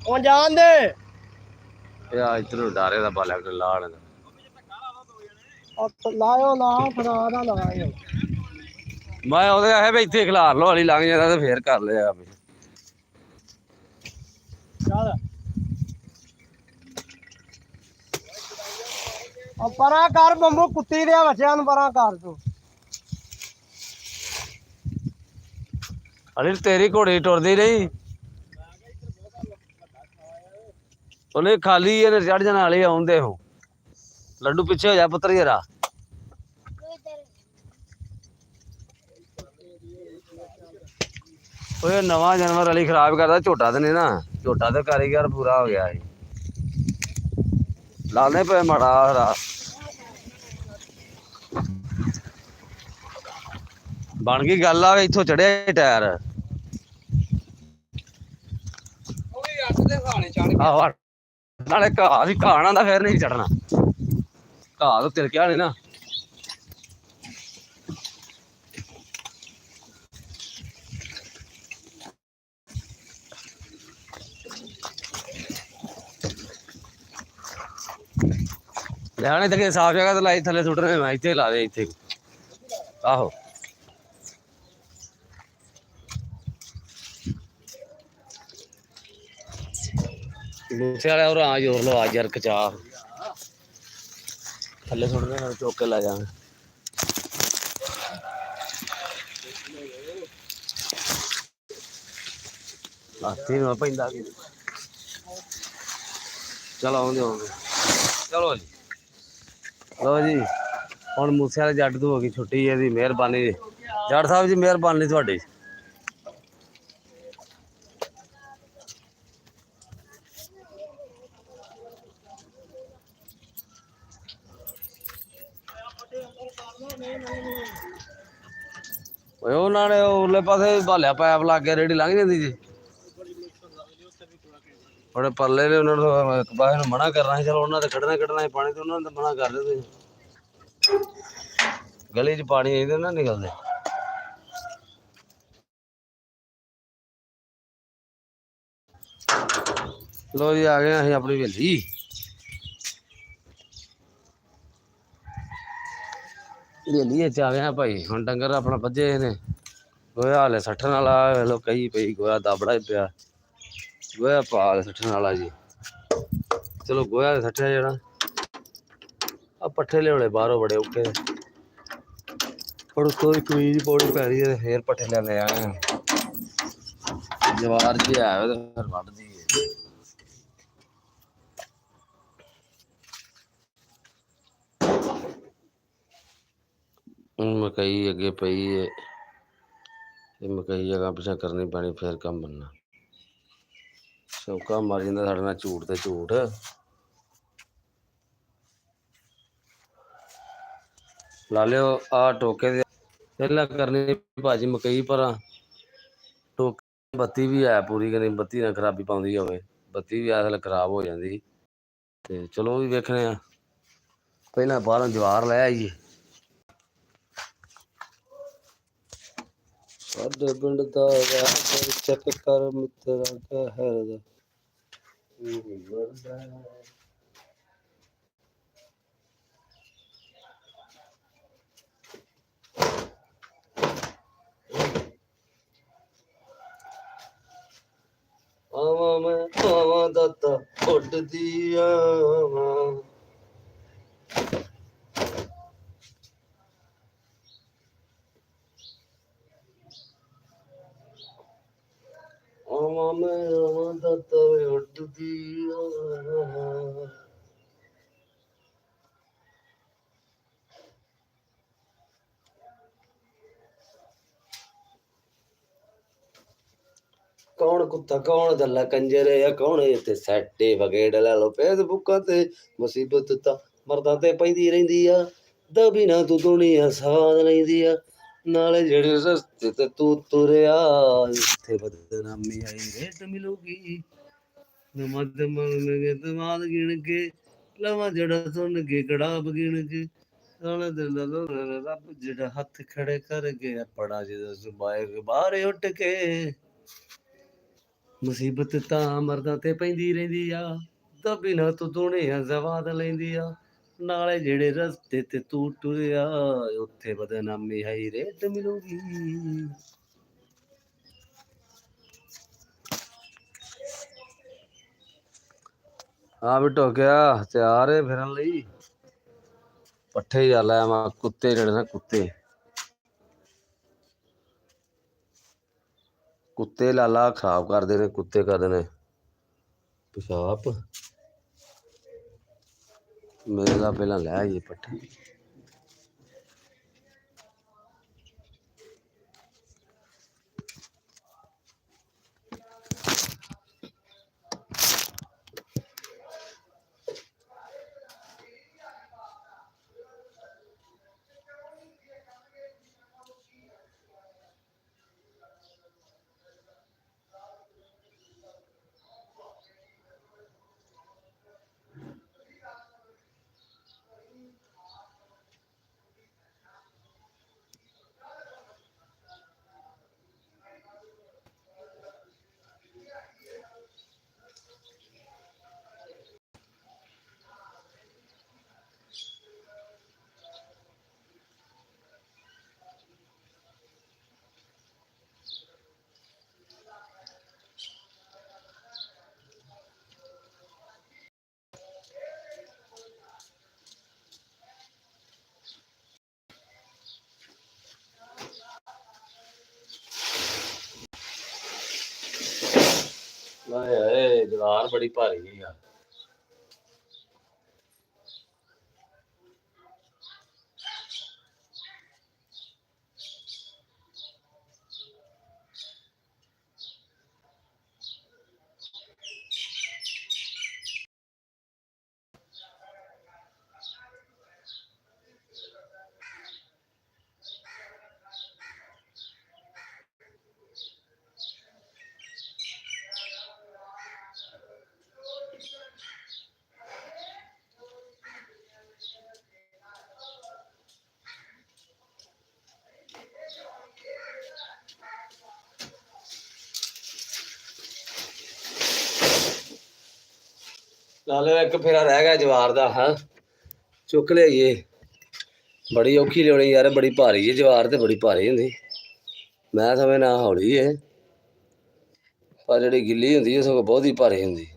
ਉਹ ਜਾਣ ਦੇ ਯਾ ਇਧਰੋਂ ਡਾਰੇ ਦਾ ਬਾਲਿਆ ਕੋਈ ਲਾੜ ਲਾਇਓ ਨਾ ਖਰਾ ਦਾ ਲਾਇਓ। ਮੈਂ ਉਹਦੇ ਆਇਆ ਵੀ ਇੱਥੇ ਖਿਲਾਰ ਲੋ ਹਲੀ ਲੰਘ ਜਾਂਦਾ ਤੇ ਫੇਰ ਕਰ ਲਿਆ। ਚੱਲ ਪਰਾਂ ਕਰ ਬੰਬੂ ਕੁੱਤੀ ਦੇ ਬੱਚਿਆਂ ਨੂੰ ਪਰਾਂ ਕਰ ਤੂੰ। ਅਲੀ ਤੇਰੀ ਘੋੜੀ ਟੁਰਦੀ ਰਹੀ ਉਹਨੇ ਖਾਲੀ ਇਹਨੇ ਚੜ ਜਾਣ ਵਾਲੇ ਆਉਂਦੇ ਹੋ। ਲੱਡੂ ਪਿੱਛੇ ਹੋ ਜਾ ਪੁੱਤਰ ਜਰਾ। ਉਹ ਨਵਾਂ ਜਾਨਵਰ ਅਲੀ ਖਰਾਬ ਕਰਦਾ ਝੋਟਾ ਤੇ ਨਹੀਂ ਨਾ ਝੋਟਾ ਤੇ ਕਾਰੀਗਰ ਪੂਰਾ ਹੋ ਗਿਆ ਲਾਣੇ ਪਏ ਮਾੜਾ ਹਰਾ ਬਣ ਗਈ ਗੱਲ ਆ ਇੱਥੋਂ ਚੜਿਆ ਟਾਇਰ। ਆਹੋ ਨਾਲੇ ਘਾਹ ਵੀ ਘਾਹ ਨਾ ਦਾ ਫੇਰ ਨਹੀਂ ਚੜਨਾ ਘਾਹ ਤੋਂ ਤਿਲਕਿਆ ਨੀ ਨਾ। ਲਿਆਣੇ ਤੇ ਸਾਫ ਜਗ੍ਹਾ ਤੇ ਲਾਈ ਥੱਲੇ ਸੁੱਟਣੇ ਮੈਂ ਇੱਥੇ ਲਾ ਦੇ ਇੱਥੇ। ਆਹੋ ਮੂਸੇ ਵਾਲੇ ਹੋਰ ਆ ਜੋਰ ਲਵਾ ਯਾਰ ਕਚਾ ਥੱਲੇ ਸੁੱਟਣੇ ਨਾਲ ਚੁੱਕ ਕੇ ਲੈ ਜਾਣਾ। ਹਾਥੀ ਨੂੰ ਪੈਂਦਾ ਚਲੋ ਆਉਂਦੇ ਚਲੋ ਜੀ। ਲੋ ਜੀ ਹੁਣ ਮੂਸੇ ਵਾਲੇ ਜੱਟ ਤੋਂ ਹੋ ਗਈ ਛੁੱਟੀ ਇਹਦੀ ਮਿਹਰਬਾਨੀ ਜੱਟ ਸਾਹਿਬ ਜੀ ਮਿਹਰਬਾਨੀ ਤੁਹਾਡੀ। ਉਹਨਾਂ ਨੇ ਉਰਲੇ ਪਾਸੇ ਭਾਲਿਆ ਪੈਪ ਲਾ ਕੇ ਰੇੜੀ ਲੰਘ ਜਾਂਦੀ ਜੀ। ਉਹਨੇ ਪਰਲੇ ਨੇ ਉਹਨਾਂ ਨੂੰ ਇੱਕ ਪਾਸੇ ਨੂੰ ਮਨਾ ਕਰਨਾ ਸੀ ਚਲੋ ਉਹਨਾਂ ਤੇ ਕੱਢਣਾ ਪਾਣੀ ਤੇ ਉਹਨਾਂ ਨੇ ਮਨਾ ਕਰ ਦਿਓ ਤੁਸੀਂ। ਗਲੀ 'ਚ ਪਾਣੀ ਆਈ ਨਾ ਨਿਕਲਦੇ। ਲੋ ਜੀ ਆ ਗਏ ਅਸੀਂ ਆਪਣੀ ਹਵੇਲੀ। ਹਵੇਲੀ ਚ ਆ ਗਏ ਭਾਈ ਹੁਣ ਡੰਗਰ ਆਪਣਾ ਬੱਝੇ ਨੇ ਗੋਇਆ ਹਾਲੇ ਸੱਠਣ ਵਾਲਾ ਲੋ ਕਹੀ ਪਈ ਗੋਇਆ ਦਾਬੜਾ ਹੀ ਪਿਆ ਗੋਇਆ ਪਾ ਸੱਠਣ ਵਾਲਾ ਜੀ। ਚਲੋ ਗੋਇਆ ਸੱਠਿਆ ਜਿਹੜਾ ਆ ਪੱਠੇ ਲਿਆਉਣੇ ਬਾਹਰੋਂ ਬੜੇ ਔਖੇ ਪਰ ਤੋਂ ਇੱਕ ਵੀ ਪੌੜੀ ਪੈ ਰਹੀ ਹੈ ਫੇਰ ਪੱਠੇ ਲੈਣੇ ਆ ਜਵਾਰ ਜੀ ਹੈ ਤੇ ਫਿਰ ਵੱਢਦੀ ਹੈ ਮਕਈ ਅੱਗੇ ਪਈ ਹੈ ਇਹ ਮਕਈ ਜਗ੍ਹਾ ਪਿੱਛਾ ਕਰਨੀ ਪੈਣੀ ਫੇਰ ਕੰਮ ਬਣਨਾ ਸ਼ੌਕਾ ਮਰ ਜਾਂਦਾ ਸਾਡੇ ਨਾਲ ਝੂਠ ਤੇ ਝੂਠ ਲਾ ਲਿਓ ਆ ਟੋਕੇ ਦੇ ਪਹਿਲਾਂ ਕਰਨੀ ਭਾਜੀ ਮਕਈ ਭਰਾ ਟੋਕੇ ਬੱਤੀ ਵੀ ਹੈ ਪੂਰੀ ਕਰੀ ਬੱਤੀ ਨਾਲ ਖਰਾਬੀ ਪਾਉਂਦੀ ਹੋਵੇ ਬੱਤੀ ਵੀ ਅਸਲ ਖਰਾਬ ਹੋ ਜਾਂਦੀ ਤੇ ਚਲੋ ਉਹ ਵੀ ਵੇਖਣੇ ਆ ਪਹਿਲਾਂ ਬਾਹਰੋਂ ਜਵਾਰ ਲੈ ਆਈਏ ਸਾਡੇ ਪਿੰਡ ਦਾ ਚੈੱਕ ਕਰ ਮਿੱਤਰਾ ਕਹਿਰ ਦਾ ਆਵਾਂ ਮੈਂ ਆਵਾਂ ਦਾਤਾ ਉੱਡਦੀ ਆਵਾਂ ਆਵਾਂ ਮੈਂ ਆਵਾਂ ਦਾਤਾ ਉੱਡਦੀ ਆਵਾਂ ਕੌਣ ਕੁੱਤਾ ਕੌਣ ਗੱਲਾਂ ਕੰਜਰ ਆ ਕੌਣ ਇੱਥੇ ਸੈਟੇ ਵਗੇੜ ਲੈ ਲਓ ਫੇਸਬੁੱਕਾਂ ਤੇ ਮੁਸੀਬਤ ਤਾਂ ਮਰਦਾਂ ਤੇ ਪੈਂਦੀ ਰਹਿੰਦੀ ਆ ਦਬੀ ਨਾ ਤੂੰ ਦੁਨੀਆ ਸਾਧ ਲੈਂਦੀ ਆ ਨਾਲੇ ਜਿਹੜੇ ਰਸਤੇ ਤੇ ਤੂੰ ਤੁਰਿਆ ਉੱਥੇ ਬਦਨਾਮੀ ਆਈ ਰੇਟ ਮਿਲੂਗੀ ਮਦ ਮੰਗਣਗੇ ਦਮਾਦ ਗਿਣ ਕੇ ਲਵਾਂ ਜਿਹੜਾ ਸੁਣ ਕੇ ਕੜਾਬ ਗਿਣ ਕੇ ਰੱਬ ਜਿਹੜਾ ਹੱਥ ਖੜੇ ਕਰ ਗਿਆ ਪੜਾ ਜਿਹਦਾ ਸੁਬਾਏ ਬਾਹਰ ਉੱਠ ਕੇ ਮੁਸੀਬਤ ਤਾਂ ਮਰਦਾਂ ਤੇ ਪੈਂਦੀ ਰਹਿੰਦੀ ਆ ਦਬੀ ਨਾ ਤੂੰ ਦੁਨੀਆ ਜ਼ਵਾਦ ਲੈਂਦੀ ਆ ਨਾਲੇ ਜਿਹੜੇ ਰਸਤੇ ਤੇ ਤੂੰ ਟੁਰਿਆ ਉੱਥੇ ਬਦਨਾਮੀ ਹੈ ਰੇਟ ਮਿਲੂਗੀ ਹਾਂ ਵੀ ਟੋਕਿਆ ਤਿਆਰ ਹੈ ਫਿਰਨ ਲਈ ਪੱਠੇ ਜਾ ਲੈ ਮੈਂ ਕੁੱਤੇ ਜਿਹੜੇ ਨਾ ਕੁੱਤੇ ਲਾਲਾ ਖਰਾਬ ਕਰਦੇ ਨੇ ਕੁੱਤੇ ਕਰਦੇ ਨੇ ਪਿਸ਼ਾਬ ਮੇਰੇ ਦਾ ਪਹਿਲਾਂ ਲੈ ਆਈਏ ਪੱਠੇ ਆਏ ਦੀਵਾਰ ਬੜੀ ਭਾਰੀ ਆ ਨਾਲੇ ਇੱਕ ਫੇਰਾ ਰਹਿ ਗਿਆ ਜਵਾਰ ਦਾ ਹਾਂ ਚੁੱਕ ਲਿਆਈਏ ਬੜੀ ਔਖੀ ਲਿਆਉਣੀ ਯਾਰ ਬੜੀ ਭਾਰੀ ਹੈ ਜਵਾਰ ਤੇ ਬੜੀ ਭਾਰੀ ਹੁੰਦੀ ਮੈਂ ਸਮਝ ਨਾ ਹੌਲੀ ਹੈ ਪਰ ਜਿਹੜੀ ਗਿੱਲੀ ਹੁੰਦੀ ਹੈ ਸਗੋਂ ਬਹੁਤ ਹੀ ਭਾਰੀ ਹੁੰਦੀ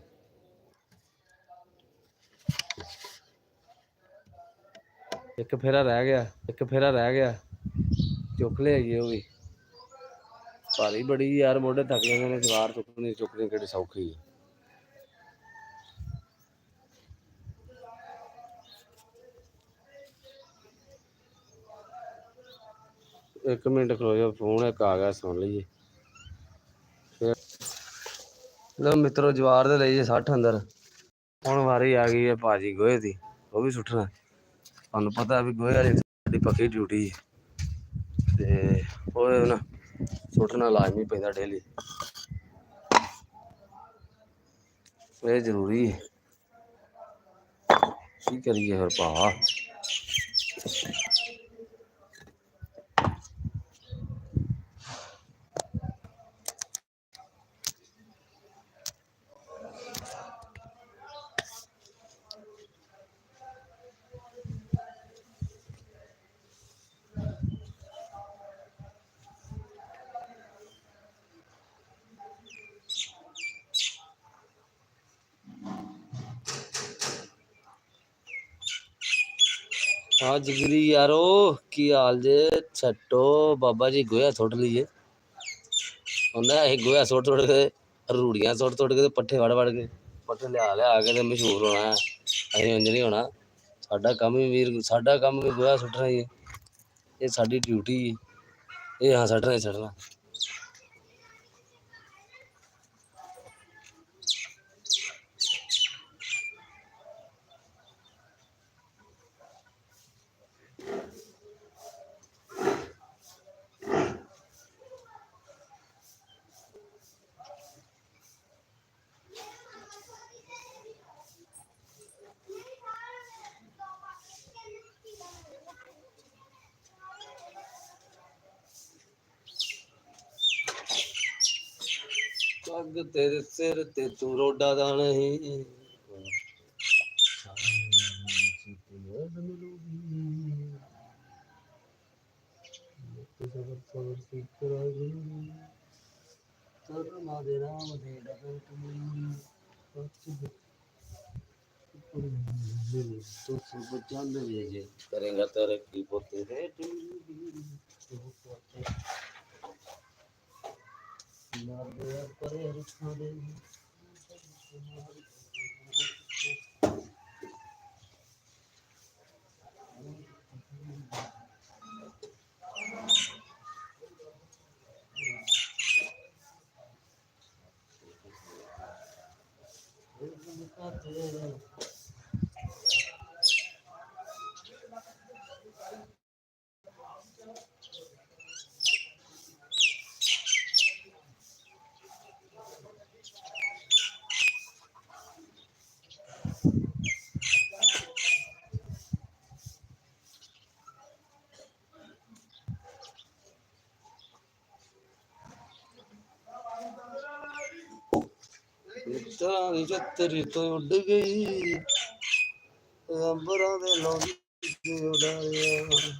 ਇੱਕ ਫੇਰਾ ਰਹਿ ਗਿਆ ਚੁੱਕ ਲਿਆਈਏ ਉਹ ਵੀ। ਭਾਰੀ ਬੜੀ ਯਾਰ, ਮੋਢੇ ਥੱਕ ਜਾਂਦੇ ਨੇ, ਸਵਾਰ ਚੁੱਕਣੀ ਕਿਹੜੀ ਸੌਖੀ ਹੈ। ਇੱਕ ਮਿੰਟ ਖਲੋ ਜਾ, ਫੋਨ ਇੱਕ ਆ ਗਿਆ, ਸੁਣ ਲਈਏ ਫਿਰ। ਲਓ ਮਿੱਤਰੋ, ਜਵਾਰ ਦੇ ਲਈ 60 ਅੰਦਰ। ਹੁਣ ਵਾਰੀ ਆ ਗਈ ਹੈ ਭਾਜੀ ਗੋਹੇ ਦੀ, ਉਹ ਵੀ ਸੁੱਟਣਾ। ਤੁਹਾਨੂੰ ਪਤਾ ਵੀ ਗੋਹੇ ਵਾਲੀ ਸਾਡੀ ਪੱਕੀ ਡਿਊਟੀ ਹੈ, ਤੇ ਉਹ ਨਾ ਸੁੱਟਣਾ ਲਾਜ਼ਮੀ ਪੈਂਦਾ ਡੇਲੀ, ਇਹ ਜ਼ਰੂਰੀ ਹੈ। ਕੀ ਕਰੀਏ ਫਿਰ ਭਾ। ਹਾਂ ਜਿਗਰੀ ਯਾਰੋ, ਕੀ ਹਾਲ ਜੇ? ਛੱਟੋ ਬਾਬਾ ਜੀ ਗੋਹਾ ਸੁੱਟ ਲਈਏ। ਹੁੰਦਾ ਅਸੀਂ ਗੋਹਾ ਸੁੱਟ ਕੇ, ਰੂੜੀਆਂ ਸੁੱਟ ਕੇ ਤੇ ਪੱਠੇ ਵੜ ਕੇ, ਪੱਠੇ ਲਿਆ ਕੇ ਤੇ ਮਸ਼ਹੂਰ ਹੋਣਾ। ਅਸੀਂ ਉਂਝ ਨਹੀਂ ਹੋਣਾ। ਸਾਡਾ ਕੰਮ ਵੀ ਵੀਰ, ਸਾਡਾ ਕੰਮ ਵੀ ਗੋਹਾ ਸੁੱਟਣਾ ਹੀ ਹੈ। ਇਹ ਸਾਡੀ ਡਿਊਟੀ ਹੈ, ਇਹ ਹਾਂ ਸੁੱਟਣਾ ਹੀ ਸੁੱਟਣਾ। ਪੱਗ ਤੇਰੇ ਸਿਰ ਤੇ ਤੂੰ ਰੋਡਾ ਦਾ ਨਹੀਂ। ਕਰੇਗਾ ਤਰੱਕੀ ਪੁੱਤ ਰੇ। ਤਾਂ ਛਤਰੀ ਤੋਂ ਉੱਡ ਗਈ, ਅੰਬਰਾਂ ਦੇ ਲੋਕੀ ਉਡਾਇਆ।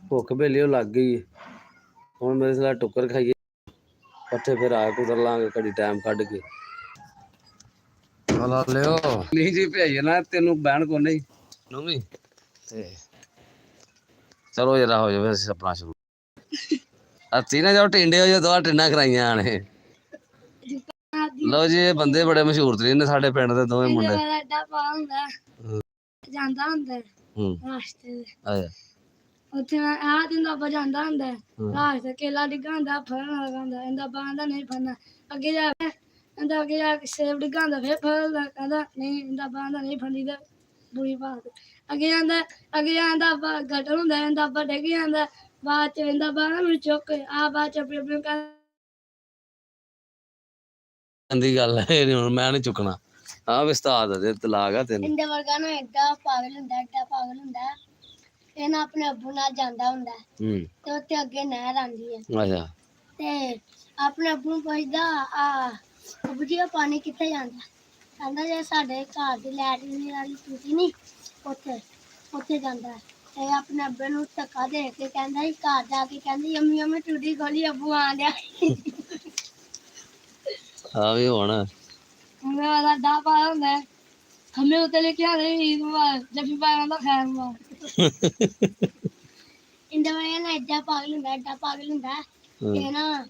ਭੁੱਖ ਵੇਲੇ ਲੱਗ ਗਈ। ਹੁਣ ਮੇਰੇ ਸਾਲਾ ਟੁੱਕਰ ਖਾਈਏ, ਪੱਠੇ ਫਿਰ ਆ ਕੁਤਰ ਲਾਂਗੇ ਘੜੀ ਟਾਈਮ ਕੱਢ ਕੇ। ਲਾ ਲਿਓ ਨਹੀਂ ਜੀ, ਭੇਜ ਨਾ ਤੈਨੂੰ ਬਹਿਣ ਕੋ ਨਹੀਂ ਨੂੰ ਵੀ ਤੇ ਚਲੋ ਜਰਾ ਹੋ ਜਾਵੇ ਆਪਣਾ ਸ਼ੁਰੂ। ਹੱਥੀ ਨਾ ਜਾਓ ਟਿੰਡੇ ਹੋ ਜੋ ਦੋ ਟਿੰਡਾਂ ਕਰਾਈਆਂ ਨੇ। ਲਓ ਜੀ ਇਹ ਬੰਦੇ ਬੜੇ ਮਸ਼ਹੂਰ ਤਰੀਨ ਨੇ ਸਾਡੇ ਪਿੰਡ ਦੇ ਦੋਵੇਂ ਮੁੰਡੇ। ਜਾਂਦਾ ਹੁੰਦਾ ਹੂੰ ਰਾਸਤੇ ਆਇਆ ਉੱਥੇ ਆਹ ਦਿੰਦਾ ਜਾਂਦਾ ਹੁੰਦਾ ਰਾਸਤੇ ਕੇਲਾ ਡਿੱਗਾ ਹੁੰਦਾ ਫੜਨ ਲੱਗਾ ਹੁੰਦਾ ਇਹਦਾ ਬਾਂਦਾ ਨਹੀਂ ਫੜਨਾ ਅੱਗੇ ਜਾ ਕੇ ਇਹਦਾ ਅੱਗੇ ਜਾ ਕੇ ਸੇਬ ਡਿੱਗਾ ਹੁੰਦਾ ਫਿਰ ਫੜਦਾ ਕਹਿੰਦਾ ਨਹੀਂ ਇਹਦਾ ਬਾਂਦਾ ਨਹੀਂ ਫੜੀ ਦਾ ਬੁਰੀ ਬਾਤ ਅੱਗੇ ਜਾਂਦਾ ਗਟਰ ਹੁੰਦਾ ਇਹਦਾ ਅੱਬਾ ਡਿੱਗ ਜਾਂਦਾ ਬਾਅਦ ਚ ਇਹਦਾ ਬਾਂਦਾ ਮੈਨੂੰ ਚੁੱਕ ਆ ਬਾਅਦ ਚ ਆਪਣੀ ਦੀ ਗੱਲ ਹੈ ਇਹ ਹੁਣ ਮੈਂ ਨਹੀਂ ਚੁੱਕਣਾ। ਹਾਂ ਵਿਸਤਾਰ ਦੇ ਤਲਾਕ ਆ ਤੈਨੂੰ। ਇੰਦੇ ਵਰਗਾ ਨਾ ਏਡਾ ਪਾਗਲ ਹੁੰਦਾ ਇਹ ਨਾ ਆਪਣੇ ਅੱਬੂ ਨਾਲ ਜਾਂਦਾ ਹੁੰਦਾ ਤੇ ਉੱਥੇ ਅੱਗੇ ਨਹਿਰ ਆਂਦੀ ਹੈ ਅੱਛਾ ਤੇ ਆਪਣੇ ਅੱਬੂ ਨੂੰ ਪੁੱਛਦਾ ਅੱਬੂ ਜੀ ਪਾਣੀ ਕਿੱਥੇ ਜਾਂਦਾ ਕਹਿੰਦਾ ਜੇ ਸਾਡੇ ਘਰ ਦੀ ਲੈਟਰਿਨ ਵਾਲੀ ਟੂਟੀ ਨਹੀਂ ਉੱਥੇ ਜਾਂਦਾ ਤੇ ਆਪਣੇ ਅੱਬੇ ਨੂੰ ਧੱਕਾ ਦੇ ਕੇ ਕਹਿੰਦਾ ਸੀ ਘਰ ਜਾ ਕੇ ਕਹਿੰਦੀ ਅੰਮੀ ਅੰਮੀ ਟੂਟੀ ਖੋਲੀ ਅੱਬੂ ਆ ਗਿਆ। ਆ ਵੀ ਹੁਣ ਮੇਰਾ ਡਾ ਪਾ ਹੁੰਦਾ ਹਮੇ ਉੱਤੇ ਲੈ ਕੇ ਆ ਰਹੀ ਜਬ ਵੀ ਪਾਇਆ ਹੁੰਦਾ ਖੈਰ ਮਾਰ ਇੰਦਾ ਮੈਂ ਨਾ ਏਡਾ ਪਾਗਲ ਹੁੰਦਾ ਇਹ ਨਾ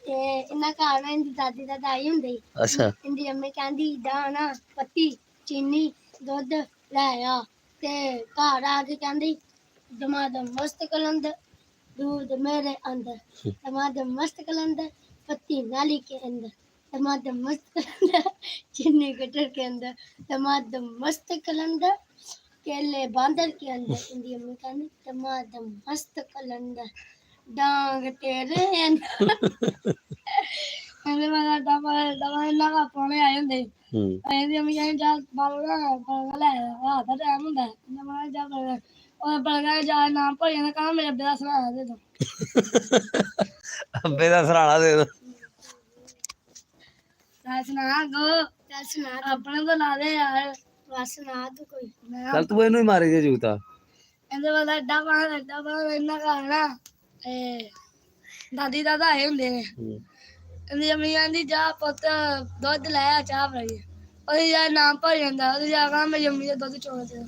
ਤੇ ਇਹਨਾਂ ਘਰ ਨਾ ਇਹਦੀ ਦਾਦੀ ਦਾ ਦਾਈ ਹੁੰਦੀ ਅੱਛਾ ਇਹਦੀ ਅੰਮੀ ਕਹਿੰਦੀ ਦਾਣਾ ਪੱਤੀ ਚੀਨੀ ਦੁੱਧ ਲੈ ਆ ਤੇ ਘਰ ਆ ਕੇ ਕਹਿੰਦੀ ਦਮਾਦਮ ਮਸਤ ਕਲੰਦ दूध मेरे अंदर टमाटर मस्त कलंदर पत्ती नाली के अंदर टमाटर मस्त कलंदर चीनी कटर के अंदर टमाटर मस्त कलंदर केले बांदर के अंदर इंडिया में कहनी टमाटर मस्त कलंदर डांग तेरे अंदर मेरे वाला दवा लगा पाने आए होंगे ਇਹਦੀ ਅਮੀ ਕਹਿੰਦੀ ਜਾ ਬਲਗਾ ਲੈ ਰਾਤ ਦਾ ਟਾਈਮ ਹੁੰਦਾ ਮੈਂ ਜਾ ਉਹ ਬਲਗਾ ਜਾ ਨਾਮ ਭਰ ਜਾਂਦਾ ਕਹਿੰਦਾ ਮੇਰੇ ਅੱਬੇ ਦਾ ਸਰਾਣਾ ਦੇ ਦੋ ਅੱਬੇ ਦਾ ਸਰਾਣਾ ਦੇ ਦੋ ਸੁਣਾ ਆਪਣਾ ਤਾਂ ਲਾ ਦੇ ਯਾਰ ਬਸ ਨਾ ਤੂੰ ਕੋਈ ਚੱਲ ਤੂੰ ਇਹਨੂੰ ਹੀ ਮਾਰੀ ਜੇ ਜੂਤਾ ਇਹਦੇ ਵਾਲਾ ਅੱਡਾ ਪਾ ਇੰਨਾ ਖਾਣਾ ਦਾਦੀ ਦਾਦਾ ਆਏ ਹੁੰਦੇ ਨੇ ਇਹਦੀ ਅਮੀ ਕਹਿੰਦੀ ਜਾ ਪੁੱਤ ਦੁੱਧ ਲੈ ਆ ਚਾਹ ਪਈ ਉਹਦੀ ਜਾ ਨਾਮ ਭਰ ਜਾਂਦਾ ਉਹਦੀ ਜਾ ਕੇ ਮੇਰੀ ਅਮੀ ਦਾ ਦੁੱਧ ਚੋਣ ਤੇ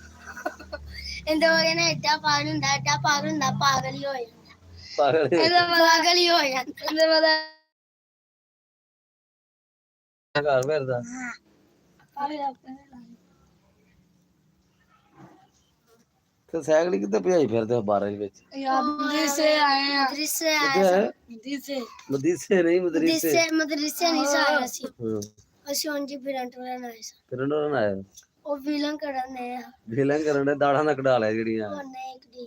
ਇਹਦੇ ਵਗੇ ਨਾ ਏਡਾ ਪਾਗਲ ਹੁੰਦਾ ਪਾਗਲ ਹੀ ਹੋ ਜਾਂਦਾ ਪਾਗਲ ਹੀ ਹੋ ਜਾਂਦਾ ਇਹਦੇ ਵਾਲਾ ਘਰ ਫਿਰਦਾ ਤੇ ਸਾਈਕਲ ਕਿੱਥੇ ਭਜਾਈ ਫਿਰਦੇ 12 ਦੇ ਵਿੱਚ ਯਾਰ ਮਦਰਸੇ ਆਏ ਮਦਰਸੇ ਨਹੀਂ ਮਦਰਸੇ ਨਹੀਂ ਆਇਆ ਸੀ ਅਸੀਂ ਉਂਝ ਫਿਰੰਟ ਵਾਲਾ ਆਏ ਸੀ ਫਿਰਨ ਉਹਨਾਂ ਨਾਲ ਆਇਆ ਉਹ ਵਿਲਨ ਕਰਨ ਦੇ ਦਾੜਾਂ ਨਾ ਕਢਾ ਲਿਆ ਜਿਹੜੀਆਂ ਉਹਨੇ ਇੱਕ ਦੀ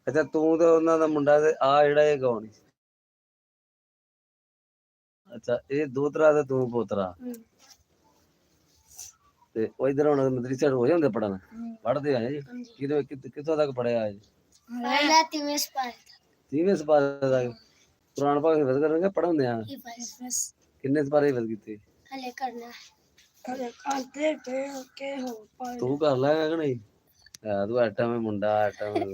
ਅੱਛਾ ਤੂੰ ਤੇ ਉਹਨਾਂ ਦਾ ਮੁੰਡਾ ਤੇ ਆ ਜਿਹੜਾ ਇਹ ਕੌਣ ਅੱਛਾ ਇਹ ਦੋਤਰਾ ਤੇ ਤੂੰ ਪੋਤਰਾ ਤੇ ਉਹ ਇਧਰ ਹੁਣ ਮਦਰਸੇ ਹੋ ਜਾਂਦੇ ਪੜਨ ਪੜਦੇ ਆਏ ਜੀ ਕਿੱਥੋਂ ਤੱਕ ਪੜਿਆ ਜੀ ਪਹਿਲਾ 3ਵੇਂ ਸਪਾਰੇ ਤੱਕ ਕੁਰਾਨ ਪਾਕ ਹਿਫਜ਼ ਕਰਨਗੇ ਪੜਾਉਂਦੇ ਆ ਕਿੰਨੇ ਸਪਾਰੇ ਹਿਫਜ਼ ਕੀਤੇ ਹਲੇ ਕਰਨਾ ਹਲੇ ਕਰਦੇ ਕੇ ਹੋ ਪਾਏ ਤੂੰ ਕਰ ਲੈਗਾ ਕਿ ਨਹੀਂ ਤੂੰ ਆਟਾ ਮੈਂ ਮੁੰਡਾ ਆਟਾ ਮੈਂ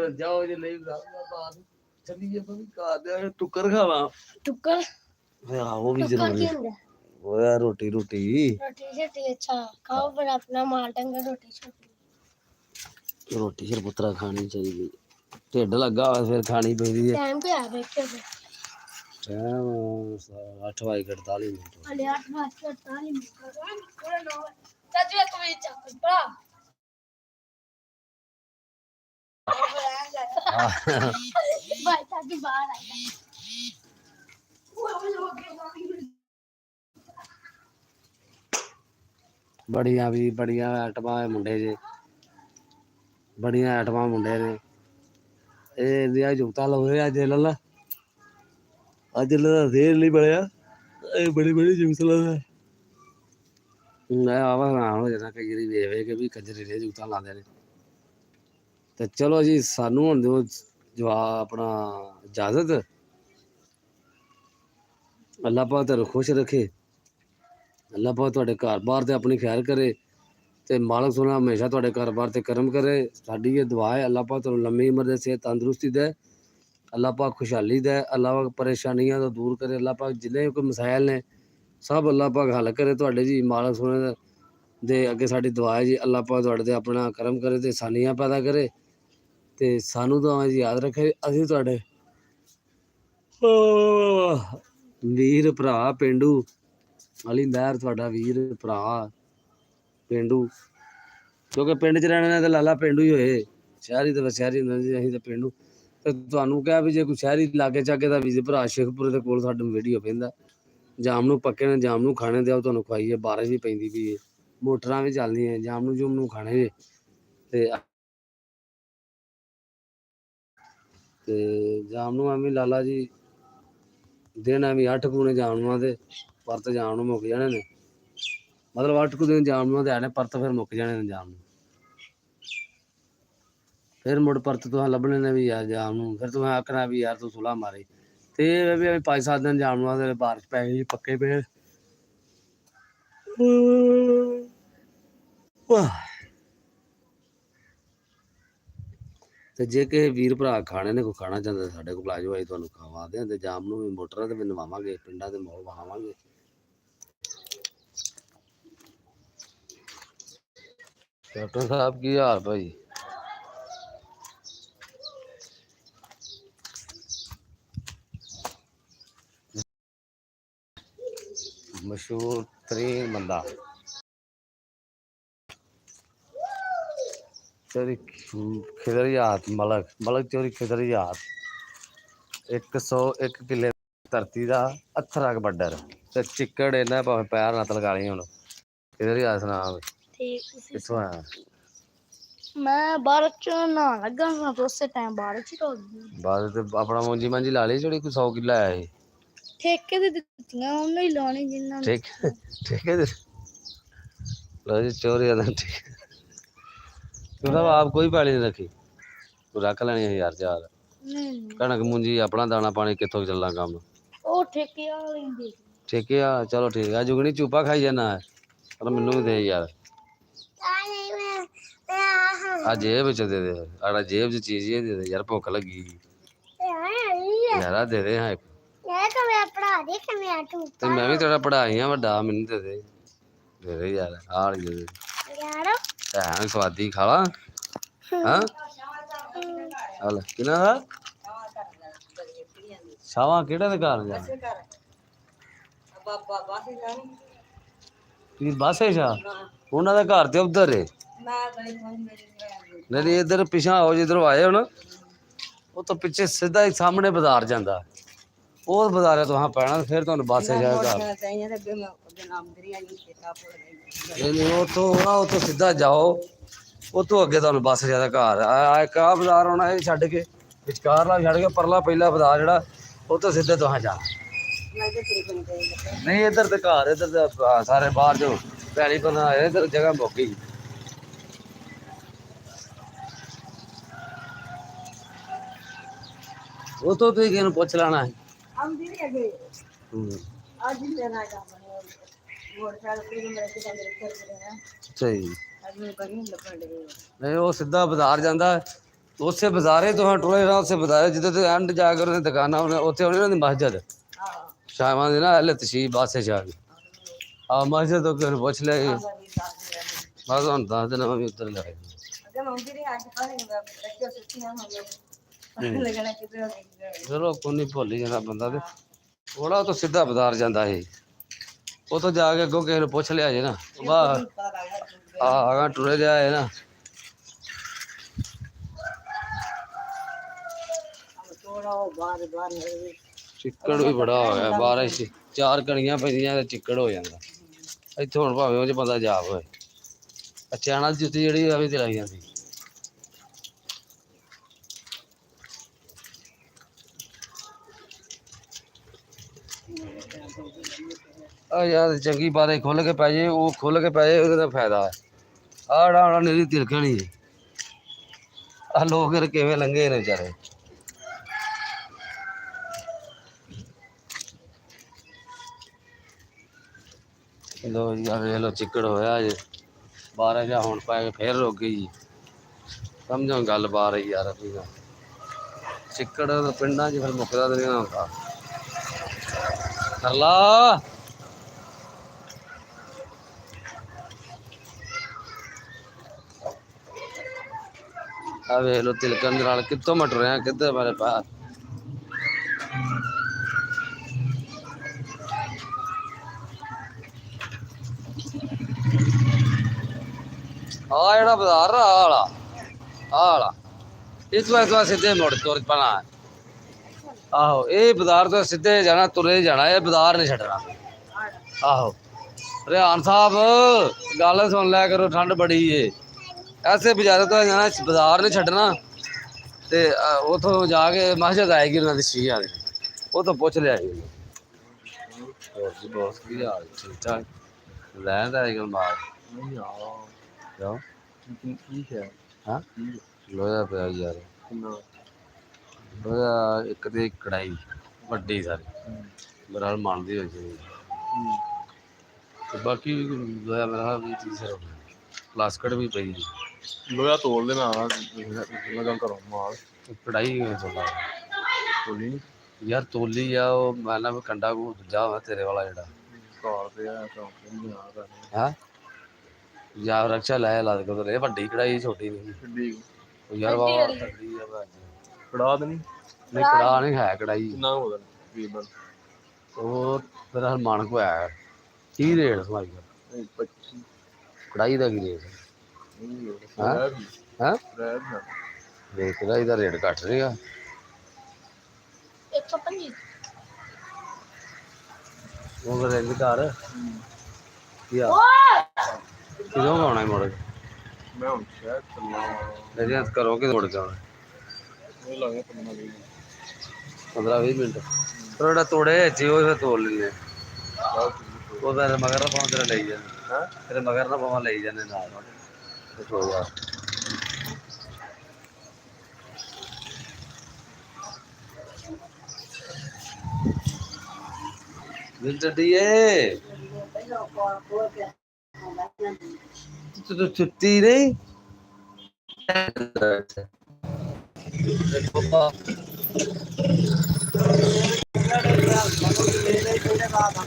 ਜਾਓ ਜੇ ਨਹੀਂ ਬਾਹਰ ਚੱਲੀਏ ਬਈ ਕਾਦੇ ਟੁੱਕਰ ਖਾਵਾਂ ਟੁੱਕਰ ਉਹ ਵੀ ਜ਼ਰੂਰੀ ਉਹ ਯਾਰ ਰੋਟੀ ਅੱਛਾ ਖਾਓ ਪਰ ਆਪਣਾ ਮਾਲ ਡੰਗਰ ਰੋਟੀ ਫਿਰ ਪੁੱਤਰਾ ਖਾਣੀ ਚਾਹੀਦੀ ਢਿੱਡ ਲੱਗਾ ਹੋਇਆ ਫਿਰ ਖਾਣੀ ਪੈਂਦੀ ਹੈ ਟਾਈਮ ਤੇ ਆ ਬੈਠੇ ਟਾਈਮ 8:48 ਮਿੰਟ ਹਲੇ 8:48 ਮਿੰਟ ਚਾਚੂ ਇੱਕ ਮਿੰਟ ਚੱਕ ਭਰਾ ਬਾਈ ਚਾਚੂ ਬਾਹਰ ਆਇਆ ਬੜੀਆਂ ਆਟਮਾਂ ਮੁੰਡੇ ਜੇ ਬੜੀਆਂ ਆਟਮਾਂ ਮੁੰਡੇ ਨੇ ਇਹ ਇੰਡੀਆ ਜੁਗਤਾ ਲਾਉਂਦੇ ਅੱਜ ਲੱਲਾ ਅੱਜ ਲੱਲਾ ਦੇਰ ਲਈ ਬੜਿਆ ਇਹ ਬੜੀ ਜੁਗਤ ਲਾਉਂਦਾ ਮੈਂ ਆਵਾਂ ਹੈਰਾਨ ਹੋ ਜਾਣਾ ਕਈ ਵਾਰੀ ਵੇਖ ਕੇ ਵੀ ਕੰਜਰੀ ਦੇ ਜੁਗਤਾਂ ਲਾਉਂਦੇ ਨੇ ਤੇ ਚਲੋ ਜੀ ਸਾਨੂੰ ਹੁਣ ਦਿਓ ਜਵਾਬ ਆਪਣਾ ਇਜਾਜ਼ਤ ਅੱਲਾਹ ਪਾਕ ਤੁਹਾਨੂੰ ਖੁਸ਼ ਰੱਖੇ ਅੱਲਾਹ ਪਾਕ ਤੁਹਾਡੇ ਘਰ-ਬਾਰ ਤੇ ਆਪਣੀ ਖੈਰ ਕਰੇ ਤੇ ਮਾਲਕ ਸੋਨਾ ਹਮੇਸ਼ਾ ਤੁਹਾਡੇ ਘਰ-ਬਾਰ ਤੇ ਕਰਮ ਕਰੇ ਸਾਡੀ ਇਹ ਦੁਆ ਹੈ ਅੱਲਾਹ ਪਾਕ ਤੁਹਾਨੂੰ ਲੰਮੀ ਉਮਰ ਦੇ ਸਿਹਤ ਤੰਦਰੁਸਤੀ ਦੇ ਅੱਲਾਹ ਪਾਕ ਖੁਸ਼ਹਾਲੀ ਦੇ ਅੱਲਾਹ ਪਾਕ ਪਰੇਸ਼ਾਨੀਆਂ ਤੋਂ ਦੂਰ ਕਰੇ ਅੱਲਾਹ ਪਾਕ ਜਿੰਨੇ ਕੋਈ ਮਸਾਇਲ ਨੇ ਸਭ ਅੱਲਾਹ ਪਾਕ ਹੱਲ ਕਰੇ ਤੁਹਾਡੇ ਜੀ ਮਾਲਕ ਸੋਨੇ ਦਾ ਦੇ ਅੱਗੇ ਸਾਡੀ ਦੁਆ ਹੈ ਜੀ, ਅੱਲਾਹ ਪਾਕ ਤੁਹਾਡੇ ਤੇ ਆਪਣਾ ਕਰਮ ਕਰੇ ਤੇ ਆਸਾਨੀਆਂ ਪੈਦਾ ਕਰੇ ਤੇ ਸਾਨੂੰ ਦੁਆਵਾਂ 'ਚ ਯਾਦ ਰੱਖੇ। ਅਸੀਂ ਤੁਹਾਡੇ ਵੀਰ ਭਰਾ ਪਿੰਡੂ ਅਲੀ ਮਹਿਰ, ਤੁਹਾਡਾ ਵੀਰ ਭਰਾ ਪਿੰਡੂ, ਕਿਉਂਕਿ ਪਿੰਡ 'ਚ ਰਹਿਣ ਵਾਲੇ ਤਾਂ ਲਾਲਾ ਪਿੰਡੂ ਹੀ ਹੋਏ, ਸ਼ਹਿਰੀ ਤਾਂ ਸ਼ਹਿਰੀ ਹੁੰਦੇ ਜੀ, ਅਸੀਂ ਤਾਂ ਪਿੰਡੂ। ਤੇ ਤੁਹਾਨੂੰ ਕਿਹਾ ਵੀ ਜੇ ਕੋਈ ਸ਼ਹਿਰੀ ਲਾਗੇ ਚਾਗੇ ਦਾ ਵੀਰ ਭਰਾ ਸ਼ੇਖਪੁਰੇ ਦੇ ਕੋਲ ਸਾਡੇ ਵੀਡੀਓ ਪੈਂਦਾ, ਜਾਮ ਨੂੰ ਪੱਕੇ ਨੇ ਜਾਮ ਨੂੰ ਖਾਣੇ ਦਿਓ ਤੁਹਾਨੂੰ ਖਵਾਈਏ, ਬਾਰਿਸ਼ ਵੀ ਪੈਂਦੀ ਵੀ ਮੋਟਰਾਂ ਵੀ ਚੱਲਦੀਆਂ, ਜਾਮ ਨੂੰ ਖਾਣੇ ਜੇ ਤੇ ਜਾਮ ਨੂੰ ਐਵੇਂ ਲਾਲਾ ਜੀ ਦਿਨ ਐਵੇਂ 8 ਕੂਣੇ ਜਾਮਨੂਆਂ ਦੇ, ਪਰਤ ਜਾਮ ਨੂੰ ਮੁੱਕ ਜਾਣੇ ਨੇ, ਮਤਲਬ 8 ਕੁ ਦਿਨ ਜਾਮਨੂਆਂ ਦੇ ਆਣੇ, ਪਰਤ ਫਿਰ ਮੁੱਕ ਜਾਣੇ ਨੇ ਜਾਮ ਨੂੰ, ਫਿਰ ਮੁੜ ਪਰਤ ਤੁਹਾਂ ਲੱਭਣੇ ਨੇ ਵੀ ਯਾਰ ਜਾਮ ਨੂੰ, ਫਿਰ ਤੁਹਾਂ ਆਖਣਾ ਵੀ ਯਾਰ ਤੂੰ ਸੁਲਾ ਮਾਰੇ। ਤੇ ਇਹ ਵੀ 5-7 ਦਿਨ ਜਾਮਨੂਆਂ ਦੇ ਬਾਰਿਸ਼ ਪੈ ਗਈ ਪੱਕੇ ਪਏ। ਤੇ ਜੇ ਕਿਸੇ ਵੀਰ ਭਰਾ ਖਾਣੇ ਨੇ ਕੋਈ ਖਾਣਾ ਚਾਹੁੰਦਾ ਸਾਡੇ ਕੋਲ ਆ ਜਾਓ, ਅਸੀਂ ਤੁਹਾਨੂੰ ਖਵਾ ਦਿਆਂ। ਤੇ ਜਾਮ ਨੂੰ ਵੀ ਮੋਟਰਾਂ ਤੇ ਵੀ ਨਵਾਵਾਂਗੇ, ਪਿੰਡਾਂ ਦੇ ਮੋਲ ਵਹਾਵਾਂਗੇ। ਕੈਪਟਨ ਸਾਹਿਬ ਕੀ ਹਾਲ ਭਾਈ? ਮਸ਼ਹੂਰ ਤਰੀਨ ਬੰਦਾ ਚੋਰੀ ਖਿਦਰਿਆਤ, ਮਲਕ ਚੋਰੀ ਖਿਦਰਿਆਤ, 101 ਕਿੱਲੇ ਧਰਤੀ ਦਾ ਅਥਰਾ ਬੱਡਰ ਤੇ ਚਿੱਕੜ ਇਹਨਾਂ ਭਾਵੇਂ ਪੈਰ ਨਾ ਤਲਕਾ ਲਈ। ਹੁਣ ਖਿਦਰਿਆਤ ਨਾਮ ਕਿੱਥੋਂ ਆਇਆ? ਮੈਂ ਬਾਹਰ ਚ ਨਾ ਲੱਗਾ ਹਾਂ ਤੇ ਉਸੇ ਟਾਈਮ ਬਾਹਰ ਚ ਹੋ ਗਈ। ਬਾਅਦ ਤੇ ਆਪਣਾ ਮੂੰਜੀ ਮਾਂਜੀ ਲਾ ਲਈ ਜਿਹੜੀ ਕੋਈ 100 ਕਿੱਲਾ ਆਇਆ ਸੀ ਠੇਕੇ ਦੇ ਦਿੱਤੀਆਂ ਉਹਨੇ ਹੀ ਲਾਉਣੀ ਜਿੰਨਾਂ ਠੀਕ ਹੈ ਜੀ। ਲੋ ਜੀ ਚੋਰੀ ਦਾ ਤੂੰ ਆਪ ਕੋਈ ਪੈਲੀ ਨਹੀਂ ਰੱਖੀ, ਤੂੰ ਰੱਖ ਲੈਣੀ 1000 ਨਹੀਂ ਕਣਕ ਮੂੰਜੀ ਆਪਣਾ ਦਾਣਾ ਪਾਣੀ ਕਿੱਥੋਂ ਚੱਲਣਾ ਕੰਮ? ਉਹ ਠੇਕੇ ਵਾਲੇ ਦੇ ਠੇਕੇ ਆ, ਚਲੋ ਠੀਕ ਆ। ਜੁਗਣੀ ਚੂਪਾ ਖਾਈ ਜਾਣਾ ਪਰ ਮੈਨੂੰ ਵੀ ਦੇ ਯਾਰ, ਆ ਜੇਬ ਵਿੱਚ ਦੇ ਦੇ, ਆੜਾ ਜੇਬ 'ਚ ਚੀਜ਼ ਇਹ ਦੇ ਦੇ ਯਾਰ, ਭੁੱਖ ਲੱਗੀ ਯਾਰਾ, ਦੇ ਦੇ ਹਾਂ ਇੱਕ। ਤੇ ਮੈਂ ਵੀ ਤੇਰਾ ਪੜ੍ਹਾਈ ਆ ਵੱਡਾ, ਮੈਨੂੰ ਦੇ ਦੇ ਯਾਰ, ਆਹ ਦੇ ਦੇ ਭੈਣ ਸਵਾਦੀ ਖਾ ਲਾ। ਹਾਂ ਹਲ ਕਿਹਨਾਂ ਦਾ ਸ਼ਾਵਾ, ਕਿਹੜੇ ਦੇ ਘਰ ਜਾ ਕੀ ਬਸ ਹੈ ਸ਼ਾ? ਉਹਨਾਂ ਦਾ ਘਰ ਤੇ ਉਧਰ ਏ, ਨਹੀਂ ਇੱਧਰ ਪਿਛਾਂ ਆਓ, ਜਿੱਧਰੋਂ ਆਏ ਹੋ ਨਾ ਉਹ ਤੋਂ ਪਿੱਛੇ ਸਿੱਧਾ ਹੀ ਸਾਹਮਣੇ ਬਾਜ਼ਾਰ ਜਾਂਦਾ, ਉਹ ਬਾਜ਼ਾਰ ਤੋਂ ਪੈਣਾ, ਫਿਰ ਤੁਹਾਨੂੰ ਬੱਸ ਹੈ ਜਾਏਗਾ। ਨਹੀਂ ਉੱਥੋਂ ਸਿੱਧਾ ਜਾਓ, ਉੱਥੋਂ ਅੱਗੇ ਤੁਹਾਨੂੰ ਬੱਸ ਜਿਆਦਾ ਘਰ ਆ। ਇੱਕ ਆਹ ਬਾਜ਼ਾਰ ਆਉਣਾ, ਇਹ ਛੱਡ ਕੇ ਵਿਚਕਾਰਲਾ ਛੱਡ ਕੇ ਪਰਲਾ ਪਹਿਲਾ ਬਾਜ਼ਾਰ ਜਿਹੜਾ, ਉੱਥੋਂ ਸਿੱਧੇ ਤੁਹਾਂ ਜਾ। ਨਹੀਂ ਇੱਧਰ ਤੇ ਘਰ, ਇੱਧਰ ਤੇ ਸਾਰੇ ਬਾਹਰ ਜੋ ਪੈਲੀ ਬਣਾ, ਇੱਧਰ ਜਗ੍ਹਾ ਮੁੱਕ ਗਈ। ਉੱਥੋਂ ਤੁਸੀਂ ਕਿਸੇ ਨੂੰ ਪੁੱਛ ਲੈਣਾ ਹੈ। ਸਹੀ ਨਹੀਂ, ਉਹ ਸਿੱਧਾ ਬਾਜ਼ਾਰ ਜਾਂਦਾ, ਉਸੇ ਬਾਜ਼ਾਰੇ ਤੋਂ ਟੁਰੇ ਰਹਾ, ਉਸੇ ਬਾਜ਼ਾਰੇ ਜਿੱਥੇ ਤੇ ਐਂਡ ਜਾ ਕੇ ਉਹਨੇ ਦੁਕਾਨਾਂ ਉੱਥੇ ਹੋਣੀ ਉਹਨਾਂ ਦੀ ਮਸਜਿਦ ਸ਼ਾਮਾਂ ਦੀ ਨਾ ਹਲੇ ਤਸ਼ੀਬ ਬਾਸੇ ਜਾ ਕੇ ਆ ਮਸਜਿਦ ਤੋਂ ਕਿਸੇ ਨੂੰ ਪੁੱਛ ਲਿਆ ਬਸ, ਹੁਣ ਦੱਸ ਦੇਣਾ ਵੀ ਉੱਧਰ ਲੈ ਚਲੋ ਕੋਈ ਨਹੀਂ, ਭੁੱਲ ਹੀ ਜਾਣਾ ਬੰਦਾ। ਤੇ ਥੋੜਾ ਤੋਂ ਸਿੱਧਾ ਬਾਜ਼ਾਰ ਜਾਂਦਾ ਸੀ, ਉੱਥੋਂ ਜਾ ਕੇ ਅੱਗੋਂ ਕਿਸੇ ਨੂੰ ਪੁੱਛ ਲਿਆ ਜੇ ਨਾ, ਵਾਹ ਆਗਾ ਟੁਰੇ ਜਾ ਹੈ ਨਾ। ਚਿੱਕੜ ਵੀ ਬੜਾ ਹੋ ਗਿਆ, ਬਾਰਿਸ਼ 4 ਕਣੀਆਂ ਪੈਂਦੀਆਂ ਤੇ ਚਿੱਕੜ ਹੋ ਜਾਂਦਾ ਇੱਥੇ। ਹੁਣ ਭਾਵੇਂ ਉਹ 'ਚ ਬੰਦਾ ਜਾ ਹੋਏ, ਅਚਾਨਕ ਜੁੱਤੀ ਜਿਹੜੀ ਆ ਵੀ ਚਲਾਈ ਜਾਂਦੀ। ਆ ਯਾਰ ਚੰਗੀ ਬਾਤ ਖੁੱਲ ਕੇ ਪੈ ਜੇ, ਉਹ ਖੁੱਲ ਕੇ ਪੈ ਜੇ ਉਹਦਾ ਫਾਇਦਾ ਹੈ। ਆੜਾ ਨੀਰੀ ਤਿਲਕਣੀ ਆ, ਲੋਕ ਕਿਵੇਂ ਲੰਘੇ ਨੇ ਵਿਚਾਰੇ। ਲੋ ਯਾਰ ਵੇਖ ਲੋ ਚਿੱਕੜ ਹੋਇਆ ਜੇ, ਬਾਰਿਸ਼ ਜਾਂ ਹੁਣ ਪੈ ਕੇ ਫੇਰ ਰੁਕ ਗਈ। ਸਮਝੋ ਗੱਲ ਬਾਹਰ ਹੀ ਯਾਰ, ਚਿੱਕੜ ਪਿੰਡਾਂ 'ਚ ਫਿਰ ਮੁੱਕਦਾ ਤਾਂ ਨਹੀਂ ਹੁੰਦਾ। ਕਰ ਲਾ ਆ ਵੇਖ ਲੋ ਤਿਲਕਣ ਦੇ ਨਾਲ ਕਿੱਥੋਂ ਮਟ ਰਿਹਾ ਕਿੱਧਰ ਮੇਰੇ ਪਾ ਆ ਜਿਹੜਾ ਬਾਜ਼ਾਰ ਆ ਵਾਲਾ ਇਸ ਵਾਰ ਸਿੱਧੇ ਮੁੜ ਤੁਰ ਪੈਣਾ ਆਹੋ ਇਹ ਬਾਜ਼ਾਰ ਤੋਂ ਸਿੱਧੇ ਜਾਣਾ ਤੁਰੇ ਜਾਣਾ ਇਹ ਬਾਜ਼ਾਰ ਨਹੀਂ ਛੱਡਣਾ ਆਹੋ ਰਿਹਾਨ ਸਾਹਿਬ ਗੱਲ ਸੁਣ ਲਿਆ ਕਰੋ ਠੰਡ ਬੜੀ ਏ ਐਸੇ ਬਾਜ਼ਾਰ ਤੋਂ ਜਾਣਾ ਬਾਜ਼ਾਰ ਨਹੀਂ ਛੱਡਣਾ ਤੇ ਉਥੋਂ ਜਾ ਕੇ ਮਸਜਿਦ ਆਏਗੀ ਉਹਨਾਂ ਦੀ ਸ਼ੀਆ ਦੀ ਉਹ ਤੋਂ ਪੁੱਛ ਲਿਆ ਜੀ ਹੋਰ ਜੀ ਬਹੁਤ ਕੀ ਹਾਲ ਠੀਕ ਠਾਕ ਲੈਣ ਦਾ ਹੈਗਾ ਮਾਲ ਨਹੀਂ ਆ ਕਿਉਂ ਕੀ ਹੈ ਹਾਂ ਲੋਹਾ ਪਿਆ ਯਾਰ ਕਿੰਨਾ ਲੋਹਾ ਇੱਕ ਤੇ ਕੜਾਈ ਵੱਡੀ ਸਾਰੀ ਮੇਰਾ ਹਾਲ ਮੰਨਦੀ ਹੋਈ ਸੀ ਤੇ ਬਾਕੀ ਲੋਹਾ ਮੇਰਾ ਵੀ ਚੀਜ਼ ਹੈ ਪਲਾਸਕਟ ਵੀ ਪਈ ਲੋਹਾ ਤੋੜ ਦੇਣਾ ਲਗਾ ਕਰੋ ਮਾਲ ਕੜਾਈ ਤੋਲਾ ਤੋਲੀ ਯਾਰ ਤੋਲੀ ਆ ਉਹ ਮੈਂ ਨਾ ਕੰਡਾ ਕੋ ਦੂਜਾ ਵਾ ਤੇਰੇ ਵਾਲਾ ਜਿਹੜਾ ਕਾਰ ਤੇ ਆ ਚੌਂਕ ਨਹੀਂ ਆ ਕਰਨੀ ਹਾਂ ਜਾਂ ਰਕਸ਼ਾ ਲੈ ਲਾ ਕੇ ਉਧਰ ਇਹ ਵੱਡੀ ਕੜਾਈ ਛੋਟੀ ਨਹੀਂ ਕਿੱਡੀ ਉਹ ਯਾਰ ਵਾਹ ਤਗੜੀ ਆ ਭਾਜੀ ਫੜਾ ਦੇਣੀ ਨਹੀਂ ਕੜਾ ਨਹੀਂ ਹੈ ਕੜਾਈ ਕਿੰਨਾ ਹੋ ਗਿਆ ਤਕਰੀਬਨ ਉਹ ਮੇਰਾ ਮਨ ਕੋ ਆਇਆ ਕੀ ਰੇਟ ਸਮਾਈ ਦਾ 25 ਕੜਾਈ ਦਾ ਕੀ ਰੇਟ ਹਾਂ ਹਾਂ ਰਹਿ ਨਾ ਦੇਖ ਕੜਾਈ ਦਾ ਰੇਟ ਘੱਟ ਰਿਹਾ 125 ਉਹ ਰੇਂਜ ਘਰ ਕੀ ਆ ਕਿਦੋਂ ਆਉਣਾ ਮੋੜ ਮੈਂ ਹੁਣ ਸ਼ਾਇਦ ਚੱਲਾਂ ਇਹਦੇ ਹੱਥ ਕਰੋਗੇ ਤੋੜ ਕੇ ਆਉਣਾ ਇਹ ਲੱਗੇ 15 20 ਮਿੰਟ ਪਰ ਉਹਦਾ ਤੋੜੇ ਜੇ ਉਹ ਫਿਰ ਤੋੜ ਲੈਂਦੇ ਉਹਦਾ ਮਗਰ ਨਾ ਪਾਉਂ ਤੇਰਾ ਲਈ ਜਾਂਦੇ ਹਾਂ ਤੇਰੇ ਮਗਰ ਨਾ ਪਾਵਾਂ ਲਈ ਜਾਂਦੇ ਨਾਲ ਹੋ ਜਾ ਦਿਲ ਚੱਡੀਏ ਤੂੰ ਛੁੱਟੀ ਨਹੀਂ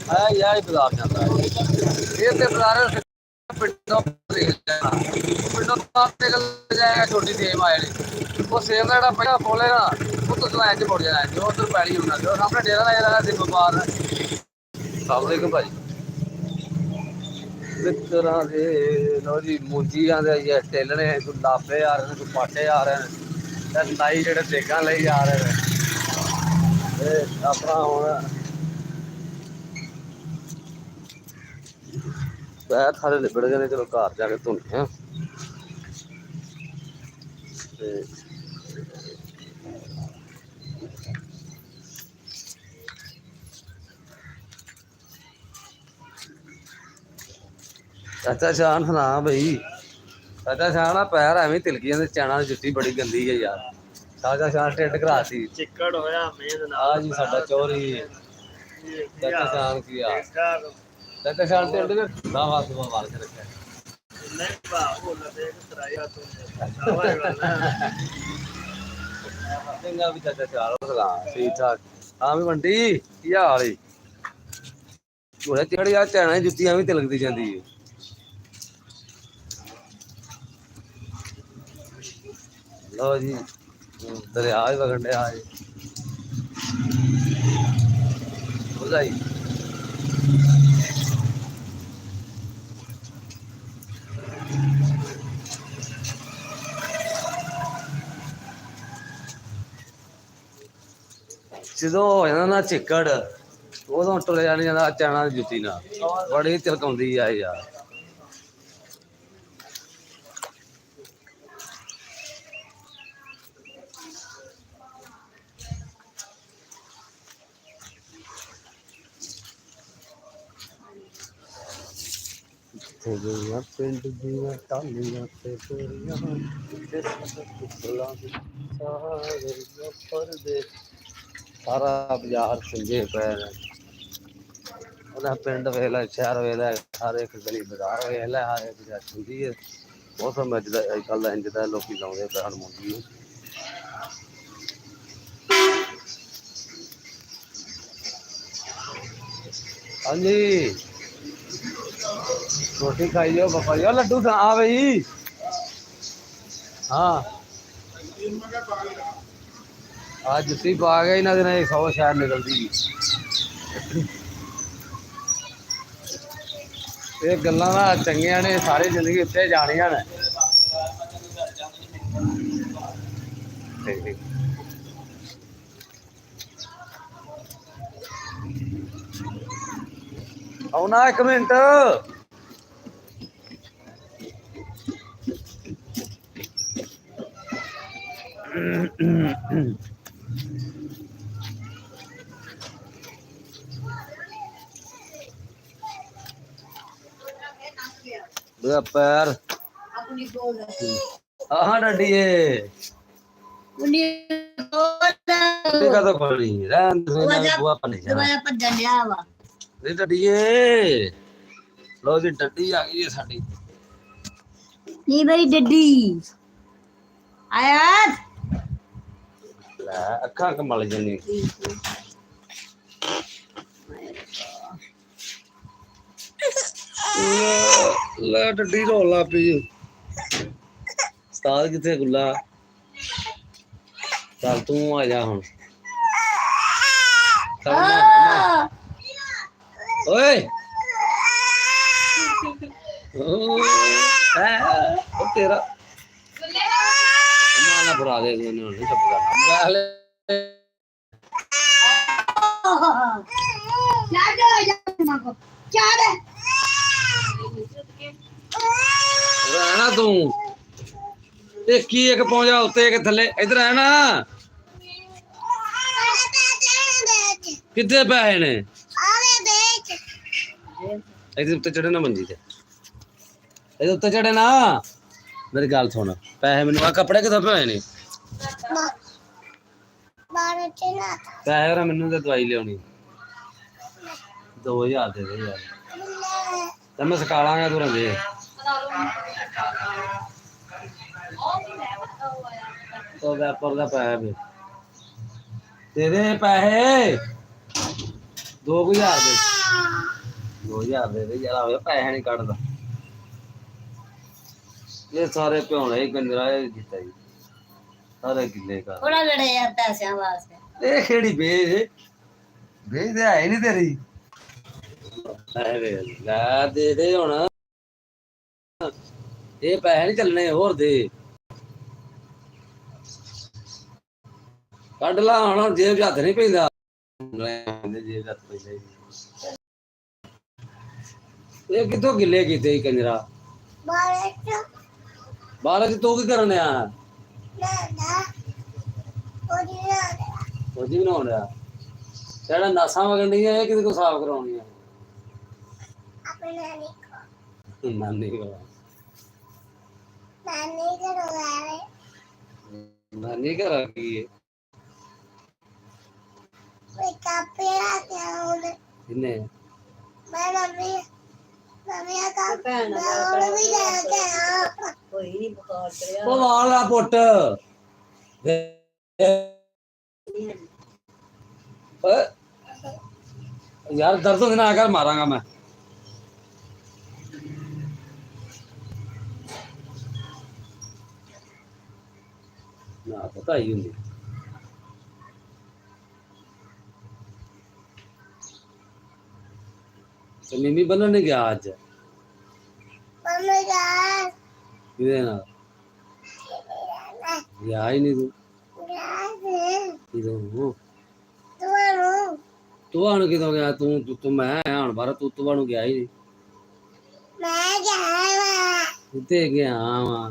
ਆ ਯਾਰ ਬਾਜ਼ਾਰ ਜਾਂਦਾ ਇਹ ਤੇ ਬਾਜ਼ਾਰ ਪਿੰਡੋਂ ਨਿਕਲ ਜਾਏਗਾ ਛੋਟੀ ਸੇਮ ਆ ਜਿਹੜੀ ਉਹ ਸੇਮ ਦਾ ਜਿਹੜਾ ਪਹਿਲਾਂ ਬੋਲੇਗਾ ਉਹ ਤੋਂ ਲਾਈਨ ਚ ਮੁੜ ਜਾਣਾ ਜੋ ਉਧਰ ਪੈਲੀ ਹੁੰਦਾ ਜੋ ਸਾਹਮਣੇ ਡੇਰਾ ਲਾਇਆ ਦਾ ਸੀ ਵਪਾਰ ਸਾਹਮਣੇ ਭਾਈ ਮਿੱਤਰਾਂ ਦੇ ਲੋ ਜੀ ਮੂੰਜੀਆਂ ਦੇ ਇਹ ਟੇਲਣੇ ਗੁਲਾਬੇ ਆ ਰਹੇ ਨੇ ਦੁਪੱਟੇ ਆ ਰਹੇ ਨੇ ਤੇ ਨਾਈ ਜਿਹੜੇ ਦੇਗਾਂ ਲਈ ਆ ਰਹੇ ਨੇ ਇਹ ਆਪਣਾ ਹੁਣ ਪੈਰ ਸਾਰੇ ਲਿਬੜ ਗਏ ਨੇ ਚਲੋ ਘਰ ਜਾ ਕੇ ਧੋਣੇ ਆ ਤੇ ਚਾਚਾ ਸ਼ਾਨ ਸੁਣਾ ਬਈ ਚਾਚਾ ਸ਼ਾਨ ਆ ਪੈਰ ਐਵੇਂ ਤਿਲਕੀ ਜਾਂਦੇ ਚਾਣਾ ਦੀ ਜੁੱਤੀ ਬੜੀ ਗੰਦੀ ਹੈ ਯਾਰ ਚਾਚਾ ਸ਼ਾਨ ਟਿੱਡ ਘਰਾਤੀ ਚਿੱਕੜ ਹੋਇਆ ਮੇਦ ਨਾਲ ਆ ਜੀ ਸਾਡਾ ਚੋਰੀ ਚਾਚਾ ਸ਼ਾਨ ਕੀ ਆ ਚਾਚਾ ਸ਼ਾਨ ਟਿੱਡ ਨਾ ਵਾਸ ਮਾਰ ਕੇ ਰੱਖਿਆ ਨਹੀਂ ਭਾ ਉਹ ਦੇਖ ਤਰਾਇਆ ਤੋਂ ਚੰਗਾ ਵੀ ਚਾਚਾ ਸ਼ਾਨ ਸੁਣਾ ਠੀਕ ਠਾਕ ਹਾਂ ਵੀ ਮੰਡੀ ਕੀ ਹਾਲ ਈ ਉਹਨੇ ਚੜੀ ਆ ਚਾਣਾ ਦੀ ਜੁੱਤੀ ਐਵੇਂ ਤਿਲਕਦੀ ਜਾਂਦੀ ਹੈ ਲੋ ਜੀ ਦਰਿਆ ਹੀ ਵਗਣ ਡਿਆ ਹੈ ਬੁਝਾਈ ਜਦੋਂ ਹੋ ਜਾਂਦਾ ਨਾ ਚਿੱਕੜ ਉਦੋਂ ਟੁਰਿਆ ਨਹੀਂ ਜਾਂਦਾ ਚਾਣਾ ਦੀ ਜੁੱਤੀ ਨਾਲ ਬੜੀ ਤਿਲਕਾਉਂਦੀ ਆ ਯਾਰ ਤੇਰੀਆਂ ਪਿੰਡ ਦੀਆਂ ਟਾਲੀਆਂ ਤੇ ਤੇਰੀਆਂ ਤੇ ਫੁੱਲਾਂ ਦੇ ਸਾਰੇ ਪਰਦੇ ਸਾਰਾ ਬਾਜ਼ਾਰ ਸੰਜੇ ਪਏ ਨੇ ਉਹਦਾ ਪਿੰਡ ਵੇਲਾ ਸ਼ਹਿਰ ਵੇਲਾ ਹਰ ਇੱਕ ਗਲੀ ਬਾਜ਼ਾਰ ਵੇਲਾ ਹਰ ਇੱਕ ਜਗ੍ਹਾ ਸੰਜੀ ਹੈ ਮੌਸਮ ਅੱਜ ਦਾ ਅੱਜ ਕੱਲ੍ਹ ਦਾ ਇੰਜ ਦਾ ਲੋਕੀ ਲਾਉਂਦੇ ਪਏ ਹਨ ਮੁੰਡੀ ਹਾਂਜੀ रोटी खाइयो पापा यो लड्डू आ भाई हाँ ਆ ਜੁੱਤੀ ਪਾ ਕੇ ਇਹਨਾਂ ਦੇ ਨਾਲ 100 ਸ਼ਾਇਦ ਨਿਕਲਦੀ ਇਹ ਗੱਲਾਂ ਨਾ ਚੰਗੀਆਂ ਨੇ ਸਾਰੀ ਜ਼ਿੰਦਗੀ ਉੱਤੇ ਜਾਣੀਆਂ ਨੇ ਆਉਣਾ 1 ਮਿੰਟ ਬੁਆ ਪੈਰ ਆਪਣੀ ਬੋਲ ਆਹ ਡੱਡੀਏ ਉਨੀ ਬੋਲ ਤੇ ਕਦੋਂ ਖੋਲੀ ਰਹਿਣ ਦੇ ਬੁਆ ਪਨੇ ਜਾ ਦੁਬਾਰਾ ਭੱਜਣ ਡਿਆ ਵਾ ਇਹ ਡੱਡੀਏ ਲੋ ਜੀ ਡੱਡੀ ਆ ਗਈ ਹੈ ਸਾਡੀ ਨਹੀਂ ਬਈ ਡੱਡੀ ਆਇਆ ਲੈ ਅੱਖਾਂ ਕਮਲ ਜੰਨੀ ਲੈ ਡੱਡੀ ਰੋਲਾ ਪਈ ਉਸਤਾਦ ਕਿੱਥੇ ਗੁੱਲਾ ਚੱਲ ਤੂੰ ਆ ਜਾ ਹੁਣ ਓਏ ਉਹ ਤੇਰਾ ਮਾਨਾ ਬੁਰਾ ਦੇ ਉਹਨੇ ਨਹੀਂ ਚੁੱਪ ਕਰਨਾ ਰਹਿਣਾ ਤੂੰ ਇੱਕ ਹੀ ਇੱਕ ਪਹੁੰਚਾ ਉੱਤੇ ਇੱਕ ਥੱਲੇ ਇਧਰ ਆ ਨਾ ਕਿੱਥੇ ਪੈਸੇ ਨੇ ਇਹਦੇ ਉੱਤੇ ਚੜੇ ਨਾ ਮੰਜੀ ਤੇ ਇਹਦੇ ਉੱਤੇ ਚੜੇ ਨਾ ਮੇਰੀ ਗੱਲ ਸੁਣ ਪੈਸੇ ਮੈਨੂੰ ਆ ਕੱਪੜੇ ਕਿੱਥੋਂ ਪਏ ਨੇ ਪੈਸੇ ਯਾਰ ਮੈਨੂੰ ਤੇ ਦਵਾਈ ਲਿਆਉਣੀ 2000 ਦੇ ਦੇ ਯਾਰ ਤੇ ਮੈਂ ਸਕਾ ਲਾਂਗਾ ਤੂੰ ਰੰਦੇ ਉਹ ਵੈਪਰ ਦਾ ਪੈਸੇ ਵੀ ਤੇਰੇ ਪੈਸੇ 2000 ਦੇ 2000 ਦੇ ਦੇ ਯਾਰ ਆਵੇ ਪੈਸੇ ਨਹੀਂ ਕੱਢਦਾ ਇਹ ਸਾਰੇ ਭਿਉਣੇ ਹੀ ਕੰਜਰਾ ਕੀਤਾ ਜੀ ਸਾਰੇ ਕਿੱਲੇ ਕਰ ਥੋੜਾ ਲੜੇ ਯਾਰ ਪੈਸਿਆਂ ਵਾਸਤੇ ਇਹ ਕਿਹੜੀ ਵੇਚ ਤੇ ਹੈ ਨਹੀਂ ਤੇਰੀ ਲੈ ਦੇ ਦੇ ਹੁਣ ਇਹ ਪੈਸੇ ਨਹੀਂ ਚੱਲਣੇ ਹੋਰ ਦੇ ਕੱਢ ਲਾ ਹੁਣ ਜੇਬ 'ਚ ਹੱਥ ਨਹੀਂ ਪੈਂਦਾ ਜੇਬ 'ਚ ਹੱਥ ਪੈਂਦਾ ਇਹ ਕਿੱਥੋਂ ਗਿੱਲੇ ਕੀਤੇ ਕੰਜਰਾ ਬਾਹਰ ਚ ਤੂੰ ਕੀ ਕਰਨ ਆ ਉਹਦੀ ਬਣਾਉਣ ਡਿਆ ਜਿਹੜਾ ਨਾਸਾਂ ਵਗਣ ਡੀਆਂ ਇਹ ਕਿਤੇ ਕੋ ਸਾਫ਼ ਕਰਾਉਣੀ ਆ ਨਾਨੀ ਕੋਲ ਨਾਨੀ ਘਰ ਆ ਗਈ ਕਿੰਨੇ ਉਹ ਵਾਲਾ ਪੁੱਟ ਯਾਰ ਦਰਦ ਹੁੰਦੇ ਨਾ ਕਰ ਮਾਰਾਂਗਾ ਮੈਂ ਨਾ ਪਤਾ ਹੀ ਹੁੰਦੀ ਤੇ ਮਿੰਮੀ ਬੰਨਣ ਨਹੀਂ ਗਿਆ ਅੱਜ ਕਿਹਦੇ ਨਾਲ ਗਿਆ ਹੀ ਨਹੀਂ ਤੂੰ ਕਿਦੋਂ ਤੂੰ ਆਣ ਕਿਦੋਂ ਗਿਆ ਤੂੰ ਮੈਂ ਹੁਣ ਬਾਹਰ ਤੂੰ ਨੂੰ ਗਿਆ ਹੀ ਨਹੀਂ ਕਿੱਥੇ ਗਿਆ ਵਾ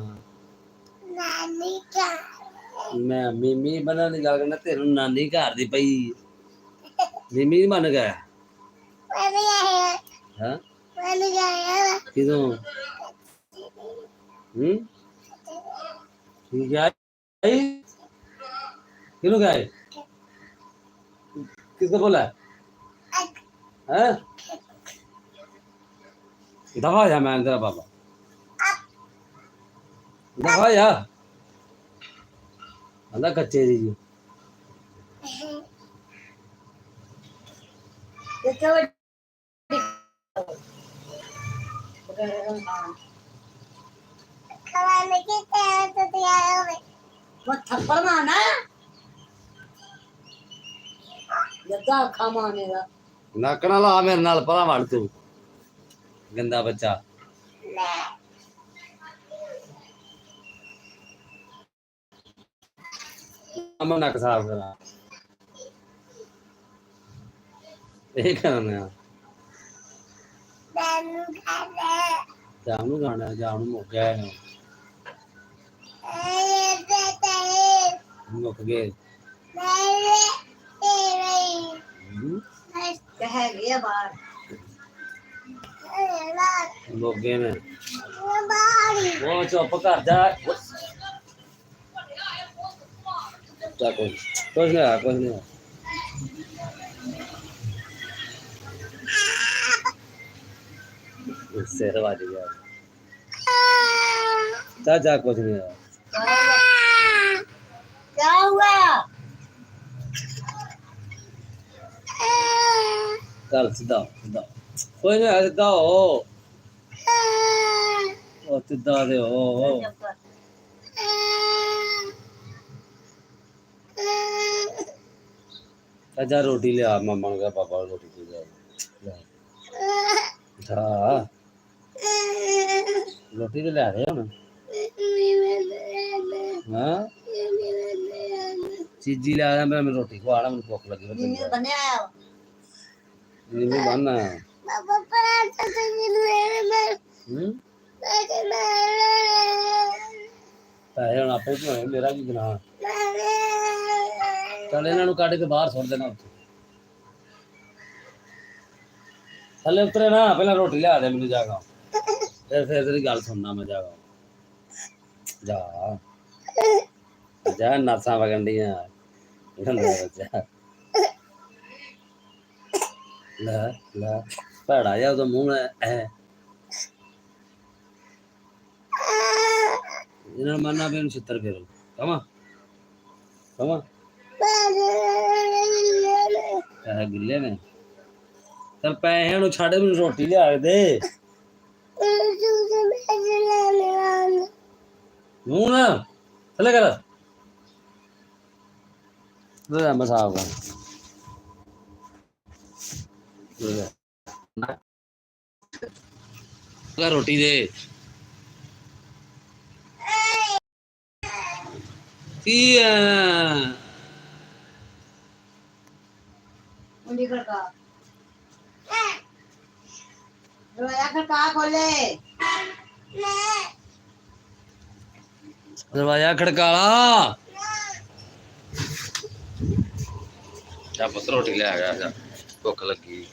ਮੈਂ ਮਿੰਮੀ ਬੰਨਣ ਦੀ ਗੱਲ ਕਰਨਾ ਤੈਨੂੰ ਨਾਨੀ ਘਰ ਦੀ ਪਈ ਮਿੰਮੀ ਨਹੀਂ ਮੰਨ ਗਿਆ ਹਾਂ ਕਿਦੋਂ ਠੀਕ ਹੈ ਕਿਹਨੂੰ ਗਿਆ किसने बोला है दफा जा मैं तेरा पापा दफा जा अंदर कच्चे दी जी मैं थप्पड़ मारना जद्दा अखा मारने का ਨੱਕ ਨਾਲ ਲਾ ਮੇਰੇ ਨਾਲ ਪਰਾਂ ਵੜ ਤੂੰ ਗੰਦਾ ਬੱਚਾ ਅਮਾ ਨੱਕ ਸਾਫ ਕਰਾ ਇਹ ਕਰਨਾ ਜਾਮ ਨੂੰ ਗਾਣਾ ਜਾਮ ਨੂੰ ਮੁੱਕ ਗਿਆ ਨਾ ਮੁੱਕ ਗਏ कह गया बाहर ਮੁੱਕ ਗਏ ਨੇ ਉਹ ਚੁੱਪ ਕਰ ਜਾ ਜਾ ਕੁਝ ਨਹੀਂ ਸਿਰ ਵੱਜ ਗਿਆ ਜਾ ਕੁਝ ਨਹੀਂ ਆ क्या हुआ ਚੱਲ ਸਿੱਧਾ ਕੋਈ ਨਹੀਂ ਸਿੱਧਾ ਹੋ ਉਹ ਸਿੱਧਾ ਦੇ ਹੋ ਜਾ ਰੋਟੀ ਲਿਆ ਮੰਮਾ ਨੂੰ ਕਹ ਪਾਪਾ ਨੂੰ ਰੋਟੀ ਦੇ ਲਿਆ ਹਾਂ ਰੋਟੀ ਤੇ ਲਿਆ ਦੇ ਹੁਣ ਹਾਂ ਚੀਜ਼ੀ ਲਿਆ ਦੇ ਮੈਂ ਰੋਟੀ ਖਵਾਣਾ ਮੈਨੂੰ ਭੁੱਖ ਲੱਗੀ नींद बने आया ਨਹੀਂ ਬੰਨਾ ਪੈਸੇ ਹੁਣ ਆਪੇ ਭੁਆਏ ਮੇਰਾ ਕੀ ਗੁਨਾਹ ਚੱਲ ਇਹਨਾਂ ਨੂੰ ਕੱਢ ਕੇ ਬਾਹਰ ਸੁੱਟ ਦੇਣਾ ਉੱਥੇ ਥੱਲੇ ਉਤਰੇ ਨਾ ਪਹਿਲਾਂ ਰੋਟੀ ਲਿਆ ਦੇ ਮੈਨੂੰ ਜਾਗਾ ਫਿਰ ਤੇਰੀ ਗੱਲ ਸੁਣਨਾ ਮੈਂ ਜਾਗਾ ਜਾ ਨਾਸਾਂ ਵਗਣ ਡੀਆਂ ਗੰਦਾ ਬੱਚਾ ਲੈ ਭੜਾ ਜਾ ਉਹਦਾ ਮੂੰਹ ਹੈ ਇਹਨਾਂ ਨੂੰ ਮੰਨਣਾ ਵੀ ਇਹਨੂੰ ਛਿੱਤਰ ਫੇਰੋ ਕਮਾ ਪੈਸੇ ਗਿੱਲੇ ਨੇ ਚੱਲ ਪੈਸਿਆਂ ਨੂੰ ਛੱਡ ਮੈਨੂੰ ਰੋਟੀ ਲਿਆ ਕੇ ਦੇ ਮੂੰਹ ਨਾ ਥੱਲੇ ਕਰ ਲੈ ਮੈਂ ਸਾਫ ਕਰ ਰੋਟੀ ਦੇ ਕੀ मुंडी खड़का दरवाजा खड़का खोले ਦਰਵਾਜ਼ਾ ਖੜਕਾਲਾ ਜਾ ਪੁੱਤ ਰੋਟੀ ਲੈ ਆ ਜਾ ਭੁੱਖ ਲੱਗੀ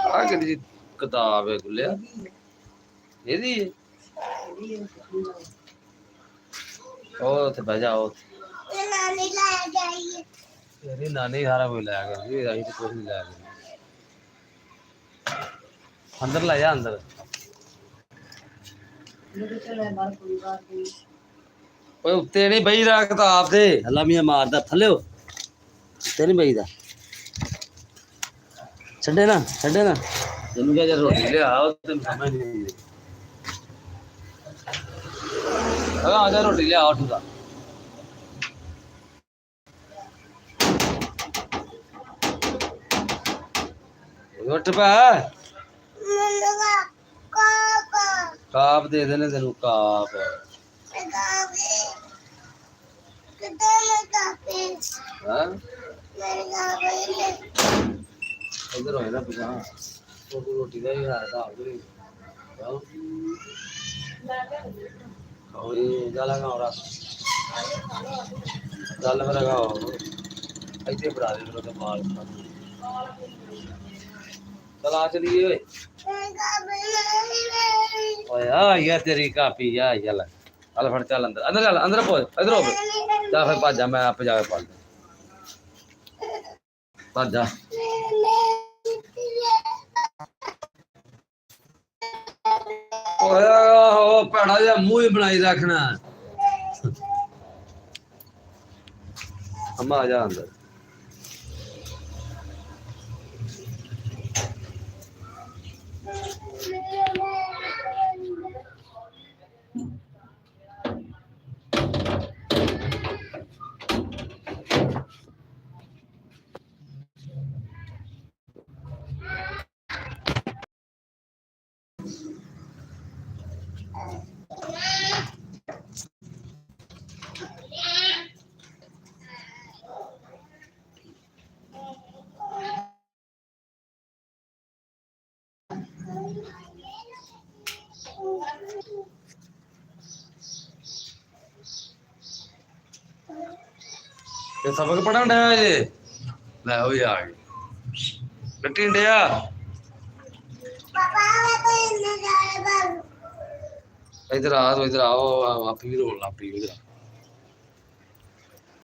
ਆ ਕਿਹਦੀ ਕਿਤਾਬ ਹੈ ਗੁੱਲਿਆ ਇਹਦੀ ਉਹ ਉੱਥੇ ਬਹਿ ਜਾ ਉਹ ਤੇਰੀ ਨਾਨੀ ਸਾਰਾ ਕੁਝ ਲੈ ਗਈ ਅਸੀਂ ਤਾਂ ਕੁਝ ਨਹੀਂ ਲੈ ਗਏ ਅੰਦਰ ਲੈ ਜਾ ਅੰਦਰ मुझे चले बाहर पूरी बात की ਓਏ ਉੱਤੇ ਨਹੀਂ ਬਈ ਦਾ ਕਿਤਾਬ ਤੇ ਹਲਾਮੀਆਂ ਮਾਰਦਾ ਥੱਲੇ ਉੱਤੇ ਨਹੀਂ ਬਈਦਾ ਛੱਡੇ ਨਾ ਤੈਨੂੰ ਕਿਹਾ ਜੇ ਰੋਟੀ ਲਿਆ ਉਹ ਤੈਨੂੰ ਸਮਝ ਨਹੀਂ ਆਉਂਦੀ ਆ ਜਾ ਰੋਟੀ ਲਿਆ ਉੱਠ ਦਾ ਉੱਠ ਪਾ ਕਾਪ ਦੇ ਦੇਣੇ ਤੈਨੂੰ ਕਾਪ ਹਾਂ ਇਧਰ ਹੋਏ ਨਾ ਪਿਆ ਰੋਟੀ ਦਾ ਹੀ ਹਾਲ ਕਰੀ ਖਾਓਈ ਜਾਲਾ ਖਾਉਰਾ ਚੱਲ ਮੇਰਾ ਖਾਓ ਇੱਥੇ ਬਣਾ ਦੇ ਮੇਰਾ ਮਾਲ ਚਲਾ ਚਲੀਏ ਓਏ ਓਏ ਆ ਯਾ ਤੇਰੀ ਕਾਪੀ ਆ ਚੱਲ ਚੱਲ ਫੜ ਚੱਲ ਅੰਦਰ ਪੋ ਇਧਰ ਹੋ ਚੱਲ ਫਿਰ ਭੱਜ ਜਾ ਮੈਂ ਆਪੇ ਜਾ ਕੇ ਪੜ ਲਾਂ ਭੱਜ ਜਾ ਓਏ ਉਹ ਭੈੜਾ ਜਿਹਾ ਮੂੰਹ ਹੀ ਬਣਾਈ ਰੱਖਣਾ ਅੰਮਾ ਆ ਜਾ ਅੰਦਰ ਤੇ ਸਬਕ ਪੜਨ ਡਿਆ ਜੇ ਲੈ ਉਹ ਆ ਗਈ ਕੱਟੀ ਡਿਆ ਇਧਰ ਆ ਆਪੀ ਵੀ ਰੋਲ ਆਪੀ ਇਧਰ